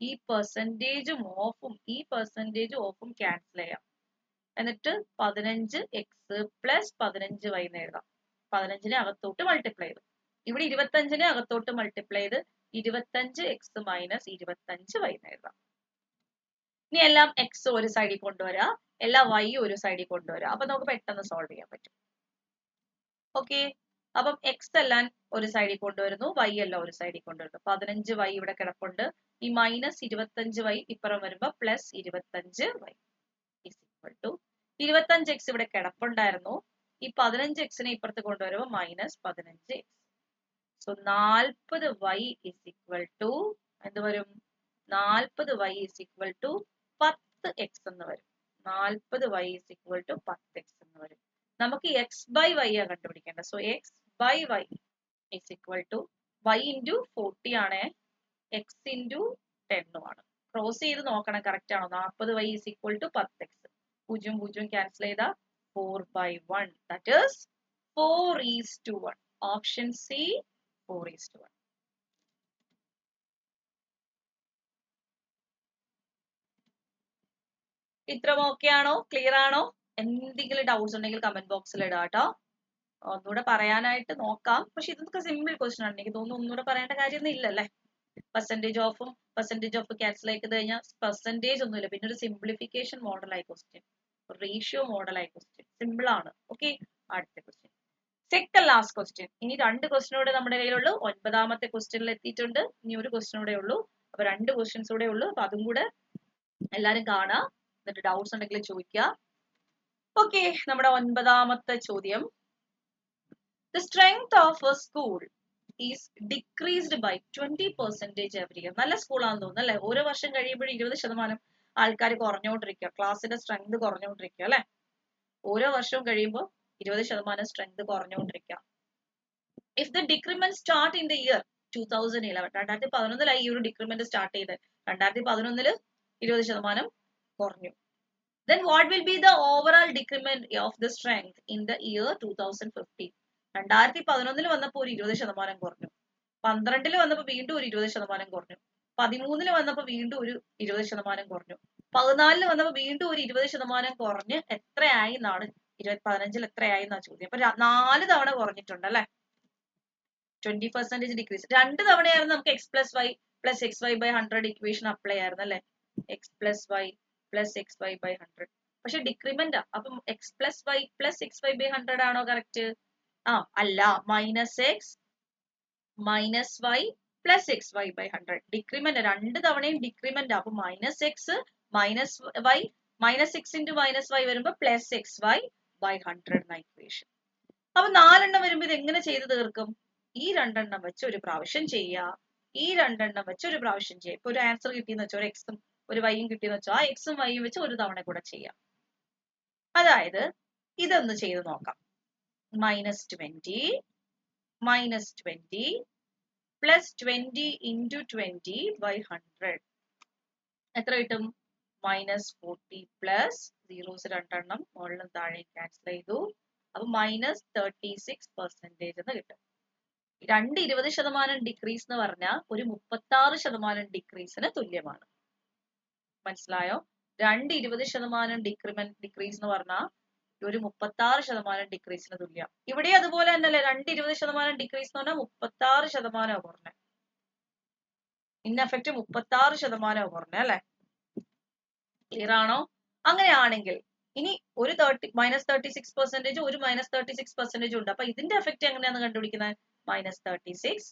ഈ പെർസെന്റേജും ഓഫും ഈ പെർസെന്റേജും ഓഫും cancel ചെയ്യാം. എന്നിട്ട് 15x plus 15y എന്ന് എഴുതാം. 15നെ അകത്തോട്ട് മൾട്ടിപ്ലൈ ചെയ്തു. ഇവിടെ 25നെ അകത്തോട്ട് മൾട്ടിപ്ലൈ ചെയ്ത് 25x മൈനസ് 25y എന്ന് എഴുതാം. ഇനി എല്ലാം x ഒരു സൈഡിൽ കൊണ്ടുവരാ, എല്ലാ y ഒരു സൈഡിൽ കൊണ്ടുവരാ. അപ്പൊ നമുക്ക് പെട്ടെന്ന് സോൾവ് ചെയ്യാൻ പറ്റും. ഓക്കെ, അപ്പം x എല്ലാം ഒരു സൈഡിൽ കൊണ്ടുവരുന്നു, y എല്ലാം ഒരു സൈഡിൽ കൊണ്ടുവരുന്നു. 15y ഇവിടെ കിടപ്പുണ്ട്. ഈ മൈനസ് 25y ഇപ്പുറം വരുമ്പോ plus 25y is equal to 25x ഇവിടെ കിടപ്പുണ്ടായിരുന്നു. ഈ 15xനെ ഇപ്പുറത്ത് കൊണ്ടുവരുമ്പോ minus 15x. So 40y is equal to എന്ത് വരും? 40y is equal to 10x എന്ന് വരും. 40y is equal to 10x എന്ന് വരും. നമുക്ക് x by y ആ കണ്ടുപിടിക്കേണ്ടത്. So x by y is equal to y into 40 ആണ്, x into 10 ആണ്. ക്രോസ് ചെയ്ത് നോക്കണം കറക്റ്റ് ആണോ. 40y is equal to 10x. 0 0 cancel ചെയ്ത 4/1. That is 4:1. Option C 4:1. ഇത്രയും ഓക്കെ ആണോ? ക്ലിയർ ആണോ? എന്തെങ്കിലും ഡൗട്ട്സ് ഉണ്ടെങ്കിൽ കമന്റ് ബോക്സിൽ ഇടാട്ടോ. ഒന്നുകൂടെ പറയാനായിട്ട് നോക്കാം. പക്ഷെ ഇതൊക്കെ സിമ്പിൾ ക്വസ്റ്റൻ ആണ്. എനിക്ക് തോന്നുന്നു ഒന്നുകൂടെ പറയേണ്ട കാര്യമൊന്നും ഇല്ലല്ലേ. പെർസെന്റേജ് ഓഫും പെർസെന്റേജ് ഓഫ് ക്യാൻസൽ ആയി കഴിഞ്ഞാൽ പെർസെന്റേജ് ഒന്നുമില്ല, പിന്നെ ഒരു സിംപ്ലിഫിക്കേഷൻ മോഡലായി ക്വസ്റ്റ്യൻ, റേഷ്യോ മോഡലായി ക്വസ്റ്റ്യൻ. സിമ്പിൾ ആണ്. ഓക്കെ, അടുത്ത ക്വസ്റ്റ്യൻ, സെക്കൻഡ് ലാസ്റ്റ് ക്വസ്റ്റ്യൻ. ഇനി 2 ക്വസ്റ്റ്യനോടെ നമ്മുടെ കയ്യിലുള്ളൂ. 9ാമത്തെ ക്വസ്റ്റ്യനിൽ എത്തിയിട്ടുണ്ട്. ഇനി ഒരു ക്വസ്റ്റ്യനോടെ ഉള്ളൂ. അപ്പൊ 2 ക്വസ്റ്റ്യൻസ് കൂടെ ഉള്ളൂ. അപ്പൊ അതും കൂടെ എല്ലാരും കാണാ, എന്നിട്ട് ഡൗട്ട്സ് ഉണ്ടെങ്കിൽ ചോദിക്കുക. ഓക്കെ, നമ്മുടെ 9ാമത്തെ ചോദ്യം. The strength of a school is decreased by 20% every year. നല്ല സ്കൂളാണെന്ന് തോന്നുന്നു അല്ലെ. ഓരോ വർഷം കഴിയുമ്പോഴും 20% ആൾക്കാർ കുറഞ്ഞുകൊണ്ടിരിക്കുക, ക്ലാസ്സിന്റെ സ്ട്രെങ്ത് കുറഞ്ഞുകൊണ്ടിരിക്കുക അല്ലെ. ഓരോ വർഷവും കഴിയുമ്പോൾ 20% strength കുറഞ്ഞുകൊണ്ടിരിക്കുക. If the decrement start in the year 2011, 2011 ഈ ഒരു ഡിക്രിമെന്റ് സ്റ്റാർട്ട് ചെയ്ത് 2011 20% കുറഞ്ഞു. Then what will be the overall decrement of the strength in the year 2015? 2011 വന്നപ്പോൾ ഒരു 20% കുറഞ്ഞു. 12 വന്നപ്പോൾ വീണ്ടും ഒരു 20% കുറഞ്ഞു. 13 വന്നപ്പോൾ വീണ്ടും ഒരു 20% കുറഞ്ഞു. 14 വന്നപ്പോൾ വീണ്ടും ഒരു 20% കുറഞ്ഞ് എത്രയായി എന്നാണ് 15 എത്രയായി എന്നാ ചോദ്യം. അപ്പൊ 4 തവണ കുറഞ്ഞിട്ടുണ്ട് അല്ലെ. 20% ഡിക്രീസ്. 2 തവണയായിരുന്നു നമുക്ക് x plus y plus xy by 100 equation apply ആയിരുന്നു അല്ലെ. x plus y plus xy by 100. പക്ഷെ ഡിക്രിമെന്റ് അപ്പം x plus y plus xy by 100 ആണോ കറക്റ്റ്? അല്ല, -x minus y plus x y by 100. Decrement രണ്ട് തവണയും decrement. അപ്പൊ minus x minus y minus x into minus y വരുമ്പോ plus x y by 100 എന്ന equation. അപ്പൊ 4 വരുമ്പോ ഇത് എങ്ങനെ ചെയ്ത് തീർക്കും? ഈ 2 വെച്ച് ഒരു പ്രാവശ്യം ചെയ്യുക, ഈ 2 വെച്ച് ഒരു പ്രാവശ്യം ചെയ്യുക. ഇപ്പൊ ഒരു ആൻസർ കിട്ടിയെന്ന് വെച്ചോ, ഒരു എക്സും ഒരു വൈയും കിട്ടിയെന്ന് വെച്ചോ, ആ എക്സും വൈയും വെച്ച് ഒരു തവണ കൂടെ ചെയ്യാം. അതായത് ഇതൊന്ന് ചെയ്ത് നോക്കാം. മൈനസ് 20 പ്ലസ് 20 ഇൻറ്റു 20 ബൈ 100 എത്ര കിട്ടും? മൈനസ് 40 പ്ലസ് സീറോസ് 2 മുകളിലും താഴെ ക്യാൻസൽ ചെയ്തു. അപ്പൊ മൈനസ് 36% എന്ന് കിട്ടും. 20% ഡിക്രീസ് എന്ന് പറഞ്ഞാൽ ഒരു 36% ഡിക്രീസിന് തുല്യമാണ്. മനസ്സിലായോ? 20% ഡിക്രീസ് എന്ന് പറഞ്ഞാൽ ഒരു 36% ഡിക്രീസിന് തുല്യം. ഇവിടെ അതുപോലെ തന്നെയല്ലേ, 20% ഡിക്രീസ് എന്ന് പറഞ്ഞാൽ 36% കുറഞ്ഞ ഇൻ എഫക്റ്റ് 36% കുറഞ്ഞ അല്ലെ? ക്ലിയർ ആണോ? അങ്ങനെയാണെങ്കിൽ ഇനി ഒരു മൈനസ് 36% ഒരു മൈനസ് 36% ഉണ്ട്. അപ്പൊ ഇതിന്റെ എഫക്റ്റ് എങ്ങനെയാന്ന് കണ്ടുപിടിക്കുന്നത്? മൈനസ് 36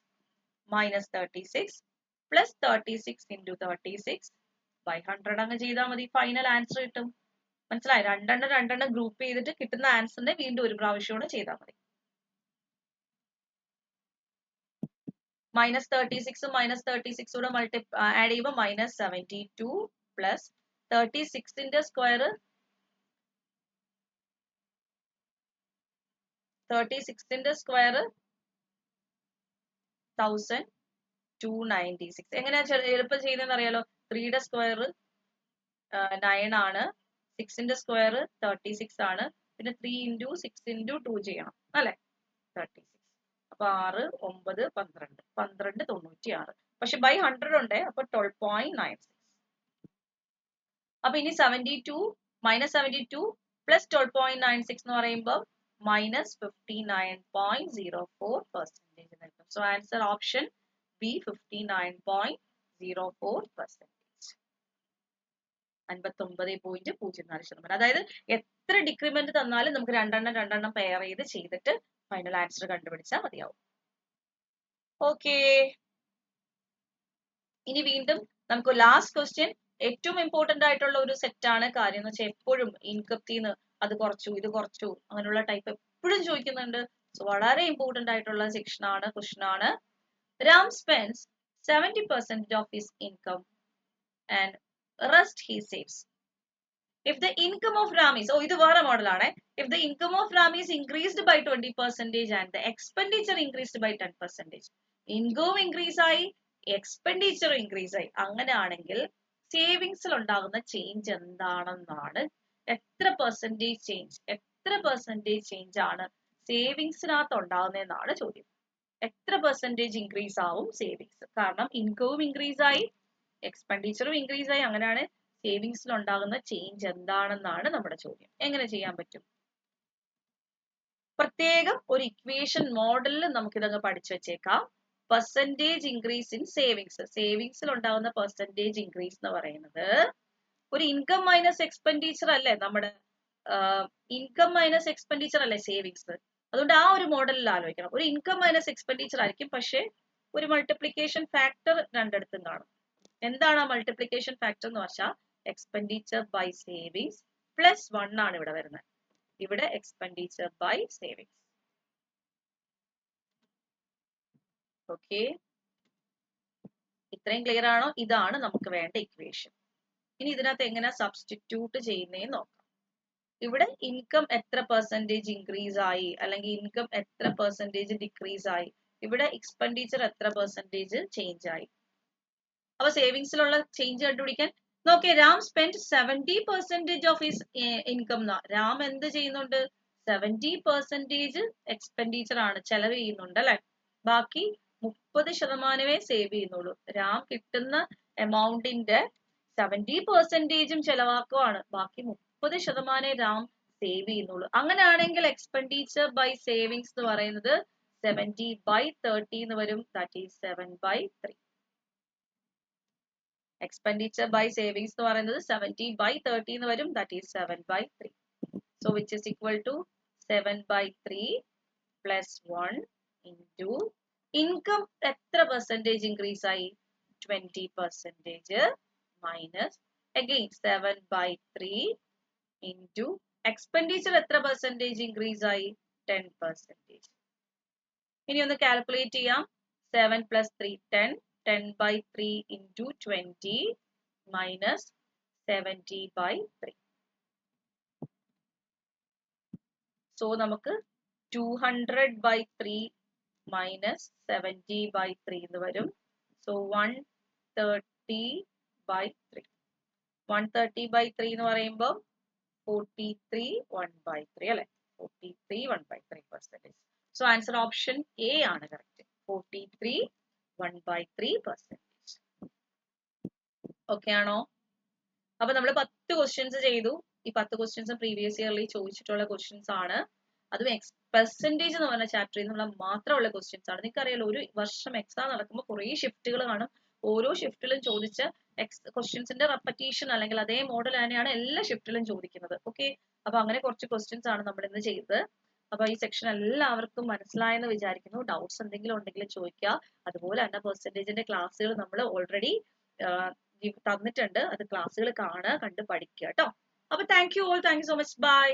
പ്ലസ് 36 ഇൻറ്റു 36 ബൈ 100 അങ്ങ് ചെയ്താൽ മതി. ഫൈനൽ ആൻസർ കിട്ടും. മനസ്സിലായി? രണ്ടെണ്ണം ഗ്രൂപ്പ് ചെയ്തിട്ട് കിട്ടുന്ന ആൻസറിനെ വീണ്ടും ഒരു പ്രാവശ്യം ചെയ്താൽ മതി. മൈനസ് 36 മൈനസ് 36 കൂടെ ആഡ് ചെയ്യുമ്പോൾ മൈനസ് 72 പ്ലസ് 36ന്റെ സ്ക്വയർ 1296. എങ്ങനെയാ എളുപ്പം ചെയ്യുന്നതെന്ന് അറിയാലോ? 3യുടെ സ്ക്വയർ 9 ആണ്, 6ന്റെ സ്ക്വയർ 36 ആണ്, പിന്നെ 3 ഇൻറ്റു 6 ഇൻറ്റു 2 ചെയ്യണം അല്ലെ? 36. അപ്പൊ 6 9 12 96. പക്ഷെ ബൈ 100 ഉണ്ട്. അപ്പൊ 12.96. അപ്പൊ ഇനി 72 മൈനസ് 72 പ്ലസ് 12.96 എന്ന് പറയുമ്പോൾ മൈനസ് 59.04% നൽകും. So answer option B 59.04%. 59.04%. അതായത് എത്ര ഡിക്രിമെന്റ് തന്നാലും നമുക്ക് രണ്ടെണ്ണം പെയർ ചെയ്തിട്ട് ഫൈനൽ ആൻസർ കണ്ടുപിടിച്ചാൽ മതിയാവും. ഓക്കെ, ഇനി വീണ്ടും നമുക്ക് ലാസ്റ്റ് ക്വസ്റ്റ്യൻ. ഏറ്റവും ഇമ്പോർട്ടന്റ് ആയിട്ടുള്ള ഒരു സെറ്റ് ആണ്. കാര്യം എന്ന് വെച്ചാൽ എപ്പോഴും ഇൻകംന്ന് അത് കുറച്ചു ഇത് കുറച്ചു അങ്ങനെയുള്ള ടൈപ്പ് എപ്പോഴും ചോദിക്കുന്നുണ്ട്. സോ വളരെ ഇമ്പോർട്ടന്റ് ആയിട്ടുള്ള സെക്ഷൻ ആണ്, ക്വസ്റ്റ്യൻ ആണ്. Ram spends 70% of his income and rest he saves. If the income of Ram is, ഇത് വേറെ മോഡൽ ആണ്. If the income of Ram is increased by 20% and the expenditure increased by 10%, income increase ആയി, expenditure increase ആയി. അങ്ങനെയാണെങ്കിൽ സേവിങ്സിൽ ഉണ്ടാകുന്ന change എന്താണെന്നാണ്. എത്ര percentage change ആണ് സേവിങ്സിനകത്ത് ഉണ്ടാകുന്നതെന്നാണ് ചോദ്യം. എത്ര പെർസെന്റേജ് ഇൻക്രീസ് ആവും സേവിങ്സ്? കാരണം ഇൻകവും ഇൻക്രീസ് ആയി, എക്സ്പെൻഡിച്ചറും ഇൻക്രീസ് ആയി. അങ്ങനെയാണ് സേവിങ്സിൽ ഉണ്ടാകുന്ന ചേഞ്ച് എന്താണെന്നാണ് നമ്മുടെ ചോദ്യം. എങ്ങനെ ചെയ്യാൻ പറ്റും? പ്രത്യേകം ഒരു ഇക്വേഷൻ മോഡലിൽ നമുക്കിതങ്ങ് പഠിച്ചു വെച്ചേക്കാം. Percentage increase in savings. സേവിങ്സിൽ ഉണ്ടാകുന്ന പെർസെന്റേജ് ഇൻക്രീസ് എന്ന് പറയുന്നത് ഒരു ഇൻകം മൈനസ് എക്സ്പെൻഡിച്ചർ അല്ലേ? നമ്മുടെ ഇൻകം മൈനസ് എക്സ്പെൻഡിച്ചർ അല്ലേ സേവിങ്സ്? അതുകൊണ്ട് ആ ഒരു മോഡലിൽ ആലോചിക്കണം. ഒരു ഇൻകം മൈനസ് എക്സ്പെൻഡിച്ചർ ആയിരിക്കും, പക്ഷെ ഒരു മൾട്ടിപ്ലിക്കേഷൻ ഫാക്ടർ രണ്ടിടത്തും കാണും. എന്താണ് ആ മൾട്ടിപ്ലിക്കേഷൻ ഫാക്ടർ എന്ന് വെച്ചാൽ എക്സ്പെൻഡിച്ചർ ബൈ സേവിങ്സ് പ്ലസ് 1 ആണ് ഇവിടെ വരുന്നത്. ഇവിടെ എക്സ്പെൻഡിച്ചർ ബൈ സേവിങ്സ്. ഓക്കെ, ഇത്രയും ക്ലിയർ ആണോ? ഇതാണ് നമുക്ക് വേണ്ട ഇക്വേഷൻ. ഇനി ഇതിനകത്ത് എങ്ങനെ സബ്സ്റ്റിറ്റ്യൂട്ട് ചെയ്യുന്നതെന്ന് നോക്കാം. ഇവിടെ ഇൻകം എത്ര പെർസെന്റേജ് ഇൻക്രീസ് ആയി അല്ലെങ്കിൽ ഇൻകം എത്ര പെർസെന്റേജ് ഡിക്രീസ് ആയി, ഇവിടെ എക്സ്പെൻഡിച്ചർ എത്ര പെർസെന്റേജ് ചേഞ്ച് ആയി. അപ്പൊ സേവിങ്സിലുള്ള ചേഞ്ച് കണ്ടുപിടിക്കാൻ നോക്കിയേ. Ram spend 70% of his income. Ram എന്ത് ചെയ്യുന്നുണ്ട്? 70% എക്സ്പെൻഡിച്ചർ ആണ്, ചെലവ് ചെയ്യുന്നുണ്ട് അല്ലെ? ബാക്കി 30% സേവ് ചെയ്യുന്നുള്ളൂ. രാം കിട്ടുന്ന എമൗണ്ടിന്റെ 70% ചെലവാക്കുവാണ്, ബാക്കി 30% രാം സേവ് ചെയ്യുന്നുള്ളൂ. അങ്ങനെയാണെങ്കിൽ എക്സ്പെൻഡിച്ചർ ബൈ സേവിങ്സ് എന്ന് പറയുന്നത് 70/30 എന്ന് വരും. That is 7/3. Expenditure by savings എന്ന് പറയുന്നത് 70/30 എന്ന് വരും. That is 7/3. So which is equal to 7/3 plus 1 into income എത്ര പെർസെൻറ്റേജ് ഇൻക്രീസ് ആയി? 20% മൈനസ് അഗെയിൻ 7/3 ഇൻറ്റു എക്സ്പെൻഡിച്ചർ എത്ര പെർസെൻറ്റേജ് ഇൻക്രീസ് ആയി? 10%. ഇനി ഒന്ന് കാൽക്കുലേറ്റ് ചെയ്യാം. 7 + 3 10, 10/3 ഇൻറ്റു 20 മൈനസ് 70/3. സോ നമുക്ക് 200/3 മൈനസ് 70/3 എന്ന് വരും. സോ 130/3. 130/3 എന്ന് പറയുമ്പോൾ 43 1/3 അല്ലെ? 43 1/3%. സോ ആൻസർ ഓപ്ഷൻ എ ആണ് കറക്റ്റ്. 43 1/3%. ഓക്കെ ആണോ? അപ്പൊ നമ്മൾ 10 ക്വസ്റ്റ്യൻസ് ചെയ്തു. ഈ 10 ക്വസ്റ്റ്യൻസ് പ്രീവിയസ് ഇയർലി ചോദിച്ചിട്ടുള്ള ക്വസ്റ്റ്യൻസ് ആണ്. അതും പെർസെൻറ്റേജ് എന്ന് പറഞ്ഞ ചാപ്റ്ററിൽ നിന്നുള്ള മാത്രമുള്ള ക്വസ്റ്റ്യൻസ് ആണ്. നിങ്ങൾക്ക് അറിയാലോ, ഒരു വർഷം എക്സാം നടക്കുമ്പോൾ കുറേ ഷിഫ്റ്റുകൾ കാണും. ഓരോ ഷിഫ്റ്റിലും ചോദിച്ച ക്വസ്റ്റ്യൻസിന്റെ റെപ്പറ്റീഷൻ അല്ലെങ്കിൽ അതേ മോഡൽ തന്നെയാണ് എല്ലാ ഷിഫ്റ്റിലും ചോദിക്കുന്നത്. ഓക്കെ, അപ്പൊ അങ്ങനെ കുറച്ച് ക്വസ്റ്റ്യൻസ് ആണ് നമ്മൾ ഇന്ന് ചെയ്തത്. അപ്പൊ ഈ സെക്ഷൻ എല്ലാവർക്കും മനസ്സിലായെന്ന് വിചാരിക്കുന്നു. ഡൗട്ട്സ് എന്തെങ്കിലും ഉണ്ടെങ്കിൽ ചോദിക്കുക. അതുപോലെ തന്നെ പെർസെൻറ്റേജിന്റെ ക്ലാസ്സുകൾ നമ്മൾ ഓൾറെഡി തന്നിട്ടുണ്ട്. അത് ക്ലാസ്സുകൾ കാണുക, കണ്ട് പഠിക്കുക കേട്ടോ. അപ്പൊ thank you all, thank you so much, by.